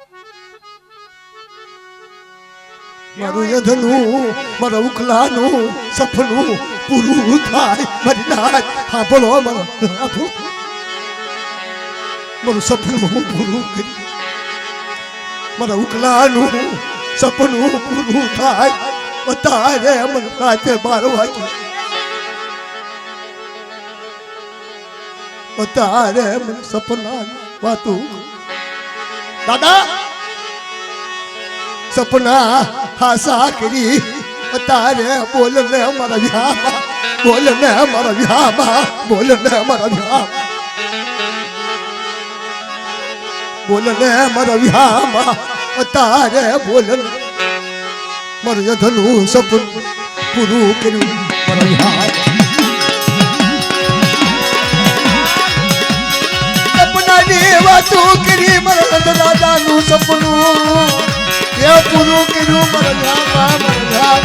મારું યધનું મારા ઉકલાનું સપનું પૂરું થાય મજનાથ હા બોલો મારું સપનું પૂરું કરી મારા ઉકલાનું સપનું પૂરું થાય તારે મને રાતે 12 વાગે તારે મને સપના વાતું દાદા સપના હાસા કરી તારે બોલને મારા વ્યામાં બોલને મારા વ્યામાં બોલને મારા વ્યામાં બોલને મારા વ્યામાં તારે બોલને મારું યધનું સપનું પૂરું કર્યું મારા વ્યામ સપનાની વાતો કરી મારા દાદાનું સપનું એ પૂરું કર્યું મારા વ્યામ મારા વ્યામ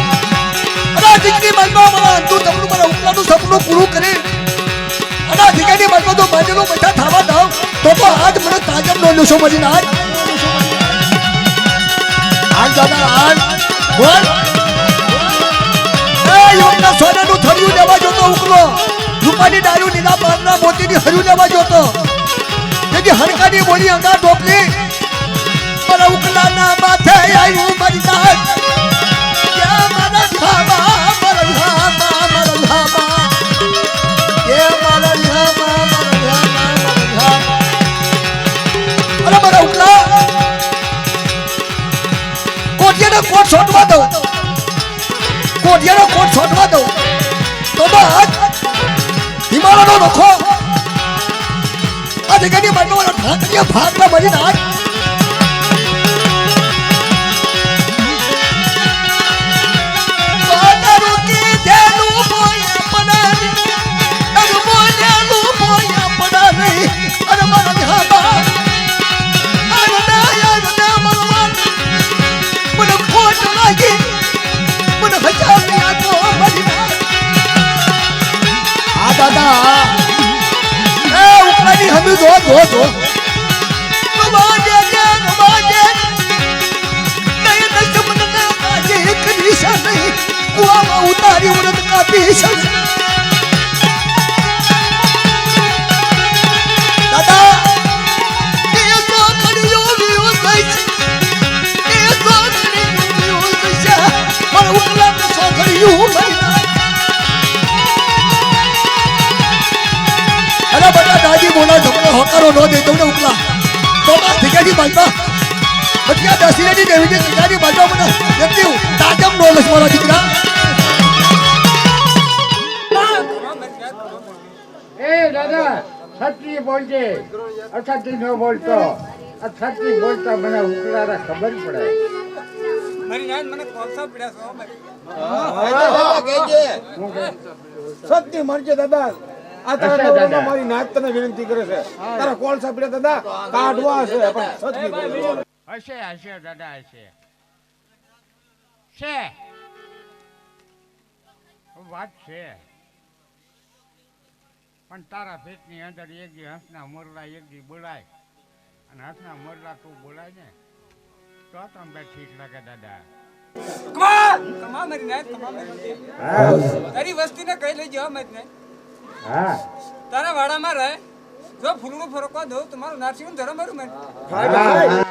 અરે દીકરી મનમાં મારા અંતું સપનું મારા ઉપલાનું સપનું પૂરું કરી અને દીકરીની મનમાં તો બાજુનો બધા થવા દઉં તો આજ મને તાજમ નો લેશો મળી આજ દાદા આજ બોલ એ યોગના સોનાનું થળિયું લેવા જોતો ઉકલો રૂપાની ડાળુ નીલા પાનના મોતીની હર્યું લેવા જોતો જેની હણકાની બોલી અંગા ટોપલી મારા ઉકલાના માથે આવ્યું મારી દાદ મારા ધામા મારા ધામા મારા ધામા એ મારા ધામા મારા ધામા મારા ધામા અરે મારા ઉકલા કોટિયાનો કોટ છોડવા દો કોટિયાનો કોટ છોડવા દો તો બાદ હિમાલયનો નખો આ જગ્યાની મનનો ઢાંકણીયા ભાગમાં મળી નાખ ઉતારી ઉરત કાપી દાદા એ તો કર્યો વિયો ગઈ એ તો કર્યો વિયો ગઈ મારા ઉકલા તો કર્યું અરે બટા દાદી બોલા તમને હોકારો ન દે તમને ઉકલા તો બા ઠીકાજી બાંધા બટિયા દસીરેની દેવીની ઠીકાજી બાંધવા મને એકદમ તાજમ નો લસ મારા દીકરા એ દાદા સત્ય બોલજે અસત્ય ન બોલતો અસત્ય બોલતા મને ઉકલારા ખબર પડે મારી નાન મને કોલસા પડ્યા છો હું કે સત્ય મરજે દાદા આ તારા નવરામાં મારી નાત તને વિનંતી કરે છે તારા કોલસા પડ્યા દાદા કાઢવા છે પણ સત્ય બોલ હશે હશે દાદા હશે છે વાત છે પણ તારા પેટની અંદર એક દી હંસના મોરલા એક દી બોલાય અને હંસના મોરલા તું બોલાય ને તો તમને ઠીક લાગે દાદા કમા મરી નાય કમા મરી તારી વસ્તીને કઈ લઈ જવા મત ને તારા વાડામાં રહે જો ફૂલનો ફરકવા દો તમારું નારસિંહ ધરમ મારું મને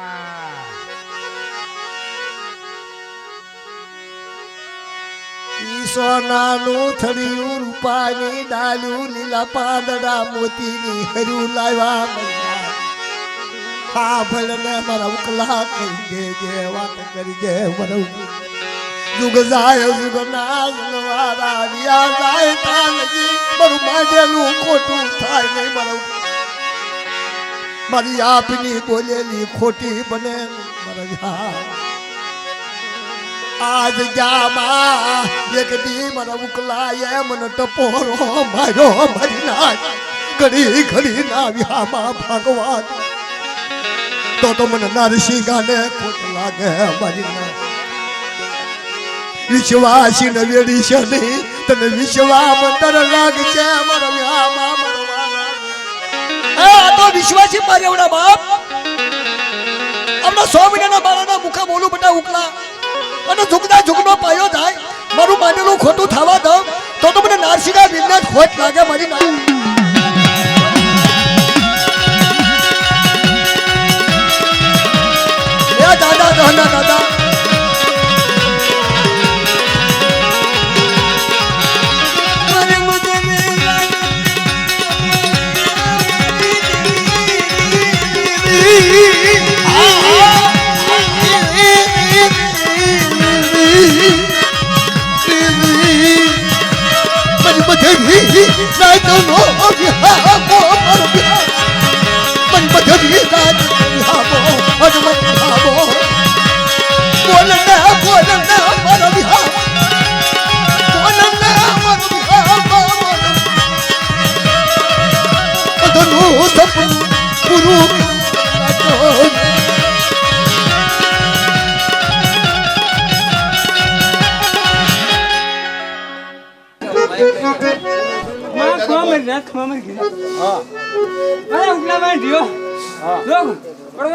ઈ સોનાનું થળિયું રૂપાની ડાલ્યું લીલા પાંદડા મોતીની હર્યું લાવ્યા મૈયા. હા ભલને મારા ઉકલા કરી દેજે વાત કરી દે મારા જુગ જાય જુગ ના જનવારા વિયા જાય તાલજી મારું માંડેલું ખોટું થાય નહીં મારા મારી આપની બોલેલી ખોટી બને મારા વિયા. આજ જામાં એક દી મારા ઉકલાએ મને ટપોરો માર્યો મારી નાખ ઘડી ઘડી ના વિહામાં ભગવાન તો મને નરસિંહ ગાને ખોટ લાગે મારી નાખ. વિશ્વાસી ને વેડી છે નહીં તને વિશ્વાસ મંતર લાગશે મારા વિહામાં મરવા તો વિશ્વાસી મારે એવડા બાપ હમણાં 100 મહિનાના બાળાના મુખા બોલું બેટા ઉકલા અને ઝુકનો પાયો થાય મારું માનેલું ખોટું થવા દઉં તો મને નારસિંહા વીરને ખોટ લાગે મારી ના. એ દાદા દહના દાદા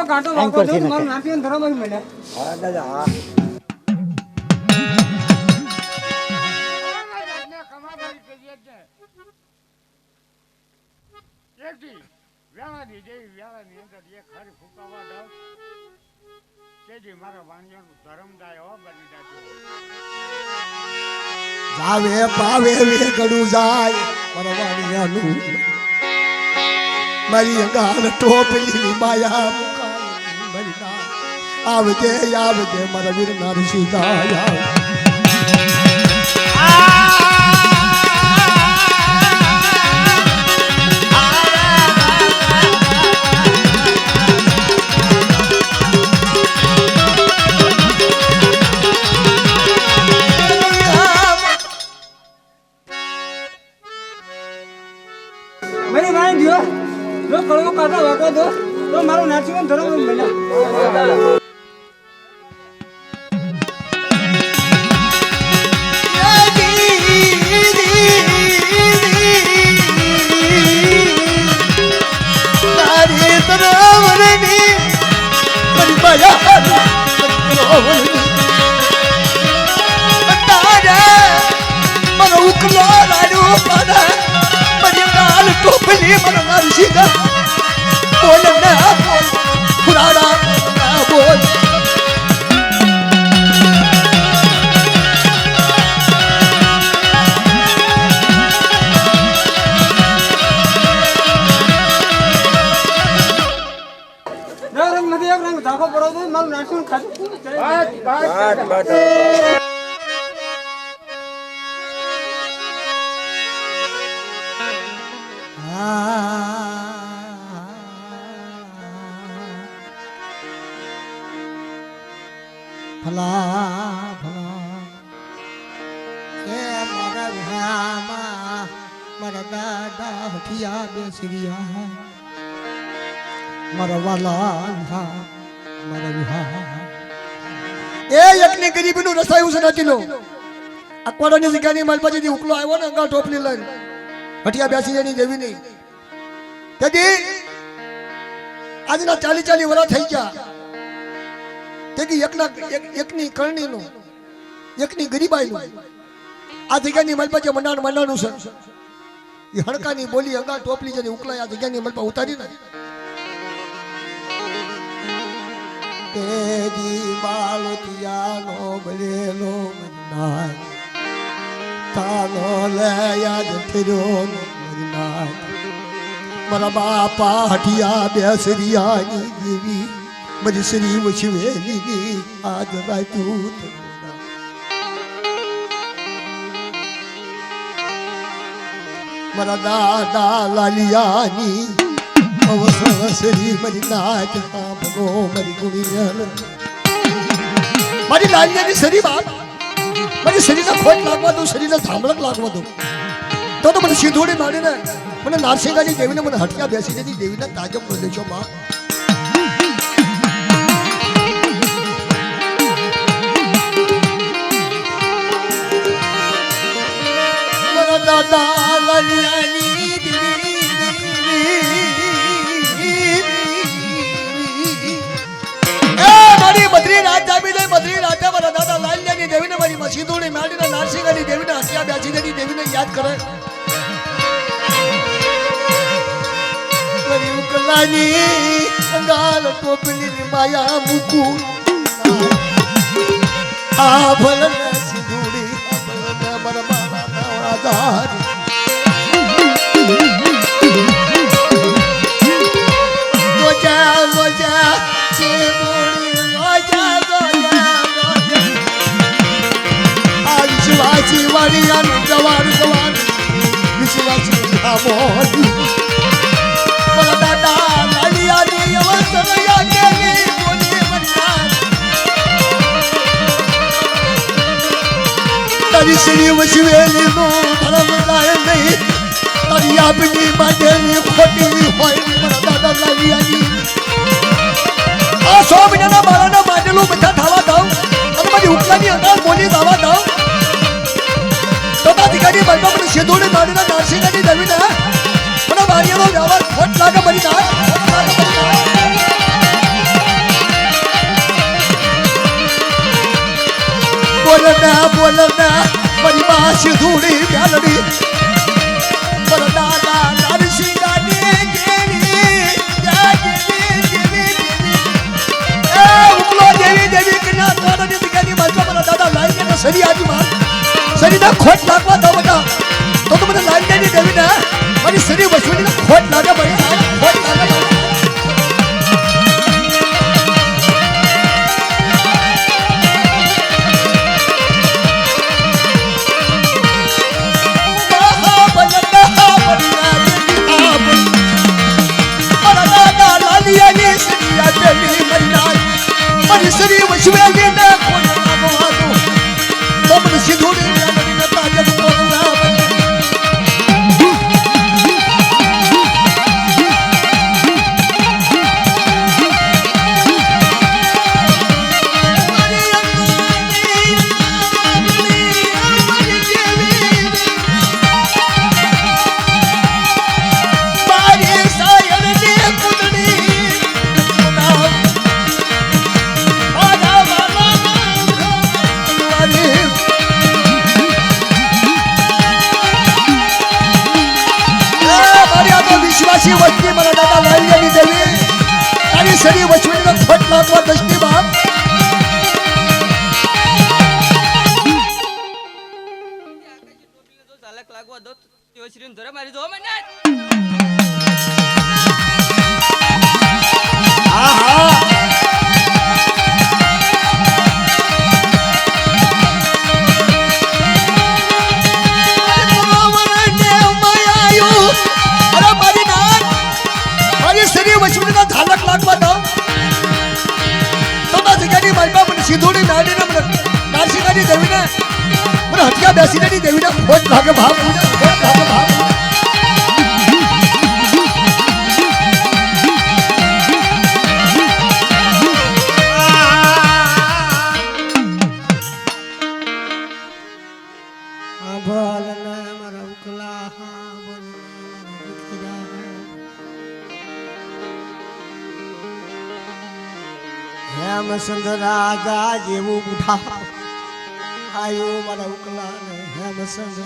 કાંટો વાગો દો મારું નારસિંહ ધરમ મારું મને જાવે પાવે વેગડું જાય પરવાણિયાનું મારી અંગાલ ટોપલી માયા મુકાઈ મારી ના આવજે આવજે મારા વીર નરસિંહ ગાયા. મારી વાણી દિયો જો કળવો કાંટો વાગો દો તો મારું નારસિંહ ધરમ મને ધાખો પડો તો મારું નારસિંહ ખાતું ભલા ભલા એ મારા વિહામાં મારા દાદા હઠિયા બેસી રહ્યા મારા વાલા મારા વિહા એ એકની ગરીબીનું રસાયું છે નથી લો અકવાડાની જગ્યાની માલ પાસેથી ઉકલો આવ્યો ને અંગાળ ટોપલી લઈને હઠિયા બેસી એની જેવી નહીં તેથી આજના 40 વર્ષ થઈ ગયા તેથી એકની કરણીનું એકની ગરીબાઈનું આ જગ્યાની મલપા જે મંડાણું છે એ હણકાની બોલી અંગા ટોપલી જે ઉકલાય આ જગ્યાની મલપા ઉતારી ને તેરી બાળતિયાનો બળેલો મરનાર તાનો લે યાદ ફેર્યો મરનાર મારા બાપા હઠિયા બેસરિયાની દેવી મારી શ્રી વચવેલીની આજ રાતું મારા દાદા લાલિયાની અવસરી મારી નાચ ભગો મારી ગુણિયલ મારી લાલિયાની શરી બાપ મારી શરીરને ખોટ લાગવા દઉં શરીરને ધામળક લાગવા દઉં તો મને સિંધોડી મારીને મને નારસિંગાની દેવીને મને હટિયા બેસી જતી દેવીને તાજબ બોલે છો માં મારા દાદા લાલિયાની મારી બદ્રી રાત જામી દે બદ્રી રાતે મારા દાદા લાલિયાની દેવીને મારી મસીદોડી માડીને નારસિંગાની દેવીને હટિયા બેસી જતી દેવીને યાદ કરે મારી ઉકલાની અંગાલ ટોપલી માયા મૂકુ આ ભલન સિંધુડી આ ભલન મારા મારા આધાર ગોજા સિંધુડી ગોજા વિશ્વાસી વાળિયાનું જવાન વિશ્વાસી મોહની મારા દાદા લાલિયાની અવસરયા કેલી બોલી મરિયા તારી શ્રી વચવેલીનું ધર્મ લાય નહીં તારી આપની બાંધેલી ખોટી હોય મારા દાદા લાલિયાની આ 100 મહિનાના બાળાના બાંધેલું બધા થવા દઉં અને મારી ઉકલાની અંગાર બોલી દાવા દઉં તો તારી બાજુ મને સિંધુડી મારીને નારસિંગાની દેવીને મને મારીનો વ્યવહાર ખોટ લાગે મરી ના બોલના મારી માં સિંધુડી બ્યાલડી મારા દાદા નારસિંગાની દેવી ઉકલો દેવી કન્યા તોડની દીકરીની બાજુ મારા દાદા લાઈને સરી આજી માં શરીરના ખોટ લાગવા દો બધા તો મને લાલિયાની દેવીને મારી શરીર વસવીને ખોટ લાગે ભાઈ ખોટ લાગે મારી શરીર વસવીને ખોટ લાગવા દો તો મને સિંધુડી વચ્ચે મારા દાદા લાલિયાની દેવી તારી શરીર વચવેલીનો ખોટ લાગવા દસની બાપ ઝાલક લાગવા દો તો શ્રીન ધરે મારી જો મને આહા ઝાલક લાગવા દો તો જગ્યાની માલપા મને સિંધુડી માડીને મને નારસિંગાની દેવીને મને હટિયા બેસીને દેવીને ખોટ લાગે ભાવ ખોટ લાગે ભાવ હેમચંદ્ર રાજા જેવું બુઢા આયો મારા ઉકલા ને હેમ સંગ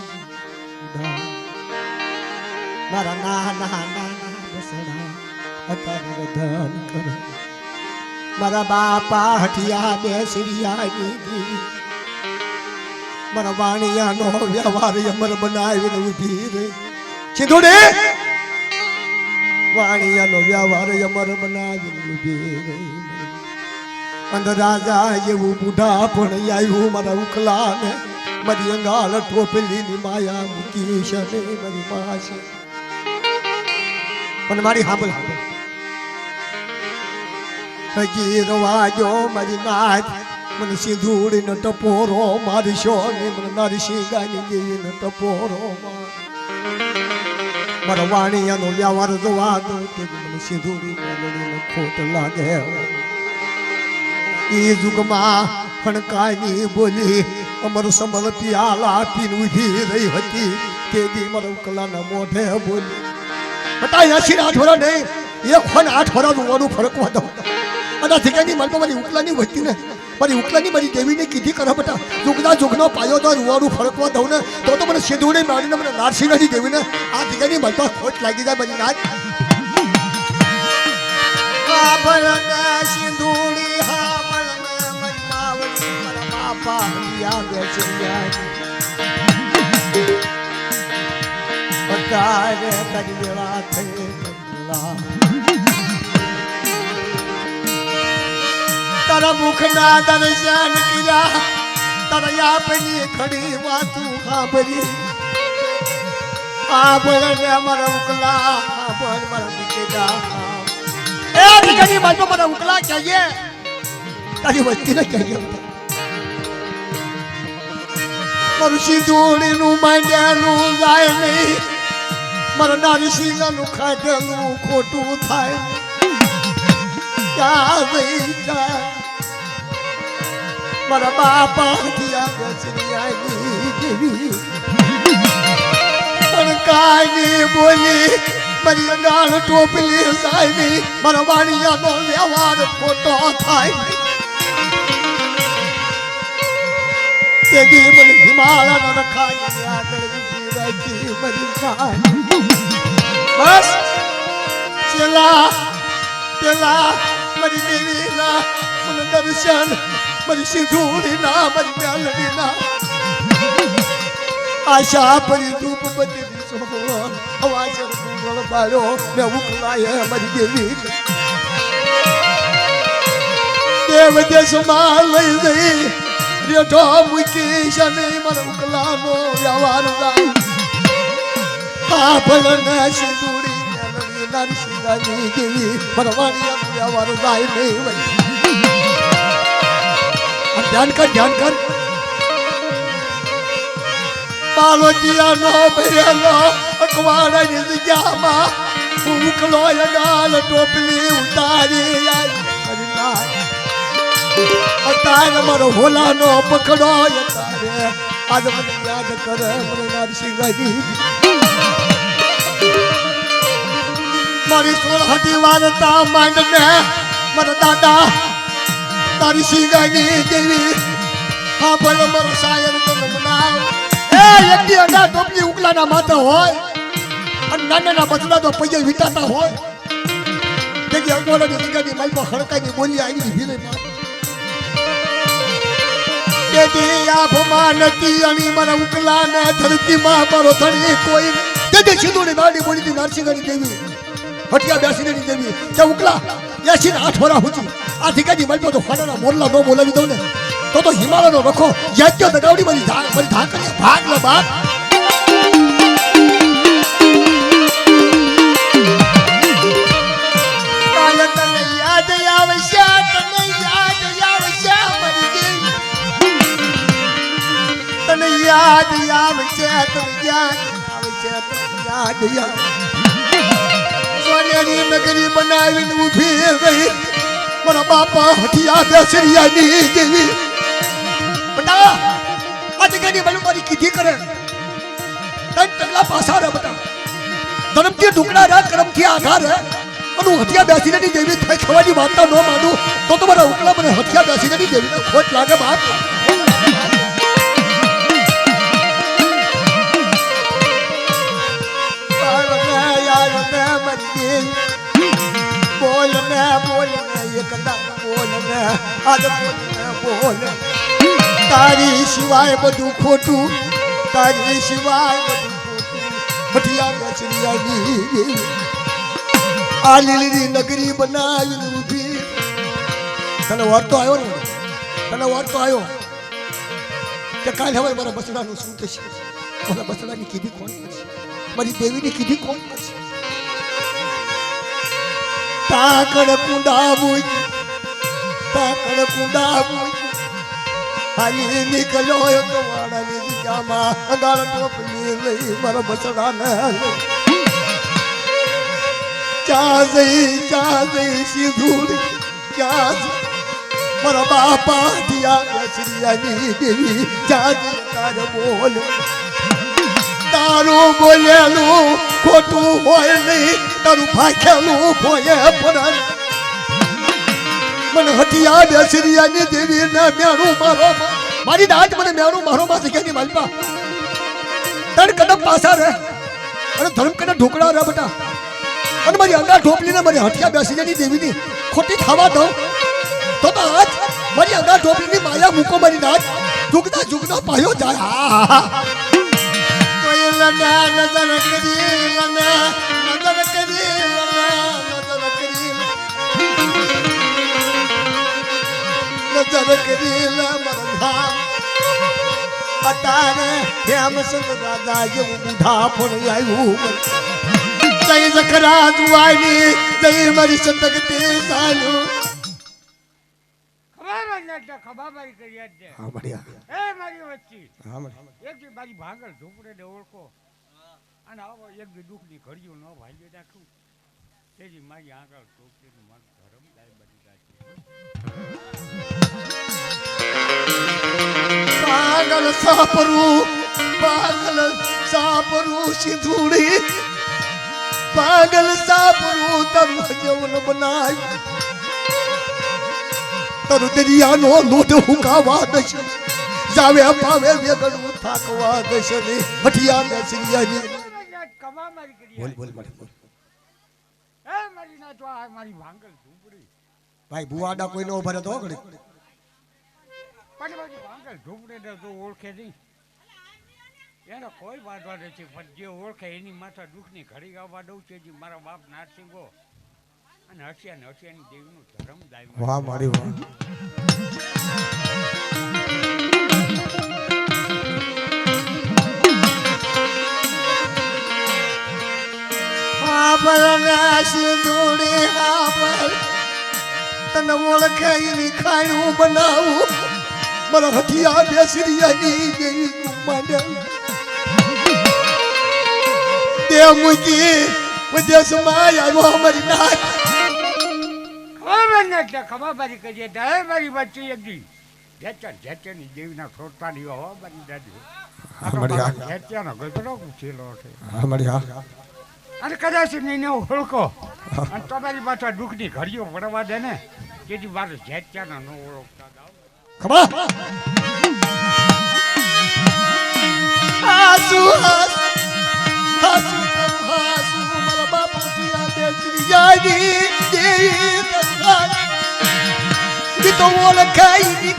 મારા નાના નાના બસડા અત્યારે ધન કરે મારા બાપા હઠિયા બેસરિયા ની મારા વાણિયાનો વ્યવહાર અમર બનાવીને ઉભી રહી સિંધુડે વાણિયાનો વ્યવહાર અમર બનાવીને ઉભી રહી અંદર રાજા એવું બુઢા પણ આવ્યું મારા ઉખલા ને મારી અંગાળ ટોપલીની માયા મૂકી છે ને મારી મા છે પણ મારી હાંભળ હજી રવાજો મારી નાથ મને સિંધુડી ને ટપોરો મારશો ને મને નરસિંહ ગાની દેવી ને ટપોરો મારા વાણિયાનો વ્યવહાર જોવા દો કે મને સિંધુડી ને ખોટ લાગે એ યુગમાં ખણકાની બોલી અમર સમલ પિયાલા પીન ઉભી રહી હતી તે દી મારા ઉકલાના મોઢે બોલી બતા 80 વર્ષ નહીં એક ખોન 8 વર્ષ નું ફરકવા દો અને ઠીકાની મારી મારી ઉકલાની વસ્તી ને મારી ઉકલાની મારી દેવીને કીધી કરો બેટા જુગના જુગનો પાયો તો રૂવાનું ફરકવા દઉં ને તો મને સિંધુડી મારીને મને નારસિંહની દેવીને આ ઠીકાની મારી ખોટ લાગી જાય બધી નાચ હા ભલને સિંધુડી હા ભલને મારી માવડી મારા બાપા હૈયા બેચરિયા બતારે તારી વેળા થઈ કમલા તારા મુખના દર્શન કર્યા તારા યાપની ખડી વાતું સાંભળી આ બોલે અમારા ઉકલા બોલ મારા દીકરા એ દીકરી બાજુ મારા ઉકલા કહીએ તારી વસ્તીને કહીએ મારું સિંધુડીનું માંડ્યાનું જાય નહીં મારા નારસિંહનું ખાધેલું ખોટું થાય ક્યાં જઈ જાય મારા બાપા હઠિયા બેસરિયાની દેવી પણ કાંઈ બોલી મારી અંગાળ ટોપલી સાહેબી મારા વાણિયાનો વ્યવહાર ખોટો થાય તેદી મને હિમાલયનો રખાઈ આગળ ઊભી રાખી મારી કાંઈ બસ પેલા મારી દેવીના મને દર્શન મારી સિંધુડીના મારી મેલડીના આશા પરી ધૂપ બધી અવાજ ગુંગળ બાળ્યો મેં ઉકલાય મારી દેવી દેવ દેશમાં લઈ જઈ રેઠો મૂકી શનિ મારા ઉકલાનો વ્યવહાર આ ભલને સિંધુડી મેલડી નરસિંહની દેવી મારા વાણિયાનો વ્યવહાર જાય નહીં ધ્યાન કર પાલોતિયાનો ભરેલો અખવાડાની જગ્યામાં ઉકલો ગાલ ટોપલી ઉતારી અત્યારે મારો હોલાનો પકડો અત્યારે આજ મને યાદ કરે મને નરસિંહની મારી સોળહટી વારતા માંડને મારા દાદા તારી સિંગાની દેવી હા ભલે મારો શાયર તો બનાવ એ એકદી અડા ટોપલી ઉકલાના માથે હોય અને નાના બચડા તો પૈયે વિટાતા હોય તેથી અગવડની જગ્યાની માલમાં ખડકાની બોલી આવી ભીલે તેથી આભમાં નથી અણી મારા ઉકલાને ધરતીમાં મારો ધણી કોઈ તેથી સિંધુની નાની બોલી નરસિંહની દેવી હટિયા બેસીની દેવી તે ઉકલા 88 વર્ષ સુધી આ ઠીકાની મારી તો ફાડાના મોરલા નો બોલાવી દઉં ને તો હિમાલયનો રખો યાદ દગાવડી મારી ધાકડી ભાગ લે બાપ કાલે તને યાદ આવશે મારી દેવી તને યાદ સોનેરી નગરી બનાવીને ઊભી રહી મારા બાપા હઠિયા બેસરિયાની દેવી બટા આ જગ્યાની મને મારી કીધી કરે તન તગલા પાસા રે બટા ધર્મથી ઢુકડા રે કર્મથી આધાર રે અને હઠિયા બેસરિયાની દેવી થઈ ખવાની વાર્તા ન માનું તો મારા ઉકલા મને હઠિયા બેસરિયાની દેવીને ખોટ લાગે બાપ આજ બોલ તારી સિવાય બધું ખોટું તારી સિવાય બધું ખોટું ભટિયા બેસરિયાની આ લીલી નગરી બનાવી ઊભી તને વાર્તો આવ્યો ને તને વાર્તો આવ્યો કે કાલે હવે મારા બસડાનું શું થશે મારા બસડાની કીધી કોણ કરશે મારી દેવીની કીધી કોણ કરશે તાકડ કુંડા બુજ હાલી નીકળ્યો તો વાડાની દિશામાં અંગાળ ટોપલી લઈ મારા બસડાને ચા જઈ સીધું ચા મારા બાપા દિયા બેસરિયાની દેવી ચા તાર બોલ તારું બોલેલું ખોટું હોય નહીં તારું ભાખેલું હોય પણ મને હટિયા બેસરિયાની દેવી ને મેણું મારો મારી દાટ મને મેણું મારો માં જગ્યાની માલપા તણ કદમ પાસા રે અને ધર્મ કદમ ઢોકળા રે બેટા અને મારી અંગા ઢોપલીને મારી હટિયા બેસરિયાની દેવીની ખોટી ખાવા દઉં તો આજ મારી અંગા ઢોપલીની માયા મૂકો મારી દાટ જુગના પાયો જાય નજર કરી મરધા અતારે હેમસંગ રાજા એવું બુઢા પણ આવ્યું જય જખરા જુવાની જય મારી સંતગતિ ચાલ્યું ખબાબારી કરી આજ દે હા બઢિયા એ મારી વચ્ચી હા એક દી મારી ભાંગલ ઝૂંપડે ને ઓળખો અને આવો એક દી દુઃખની ઘડીઓ ન ભાઈ નાખું તેજી મારી આગળ ઝૂંપડીનું મન ધરમ દાય બની જાય પાગલ સાપરું સિંધુડી પાગલ સાપરું તરું જેવું બનાય તરું દરિયાનો લોટ હુકાવા દશે જાવે પાવે વેગડું થાકવા દશે ને હઠિયા બેસરિયાની કબાબારી કરી બોલ બોલ બોલ બોલ એ મારી ના તો આ મારી ભાંગલ ઝૂંપડી ભાઈ બુવાડા કોઈનો ભરે તો ઘડી પણ મારી ભાંગલ ઝૂંપડે ને તો ઓળખે નહીં એનો કોઈ વાંધો નથી પણ જે ઓળખે એની માથા દુઃખની ઘડી આવવા દઉં છે જે મારા બાપ નારસિંગો અને હસિયાની દેવીનું ધર્મ દાય વાહ મારી વાહ સિંધુડી હાપર તને ઓળખાઈની ખાણું બનાવું મારા હઠિયા બેસરિયાની દેવીનું માંડ્યા તે મૂકી વિદેશમાં આવ્યો અમારી નાક ખબાબારી કરીએ દાય મારી વચ્ચે એક દી જેચની દેવીના છોડતાની હો મારી દાદી જેચનો ગજડો પૂછેલો છે અને કદાચ નહીં ઓળખો અને તમારી પાછા દુઃખની ઘડીઓ પડવા દે ને તેથી મારે જેચનો ન ઓળખતા ખબર હાસુ મારા બાપા બેસરિયાની દેવી તો ઓળખાઈ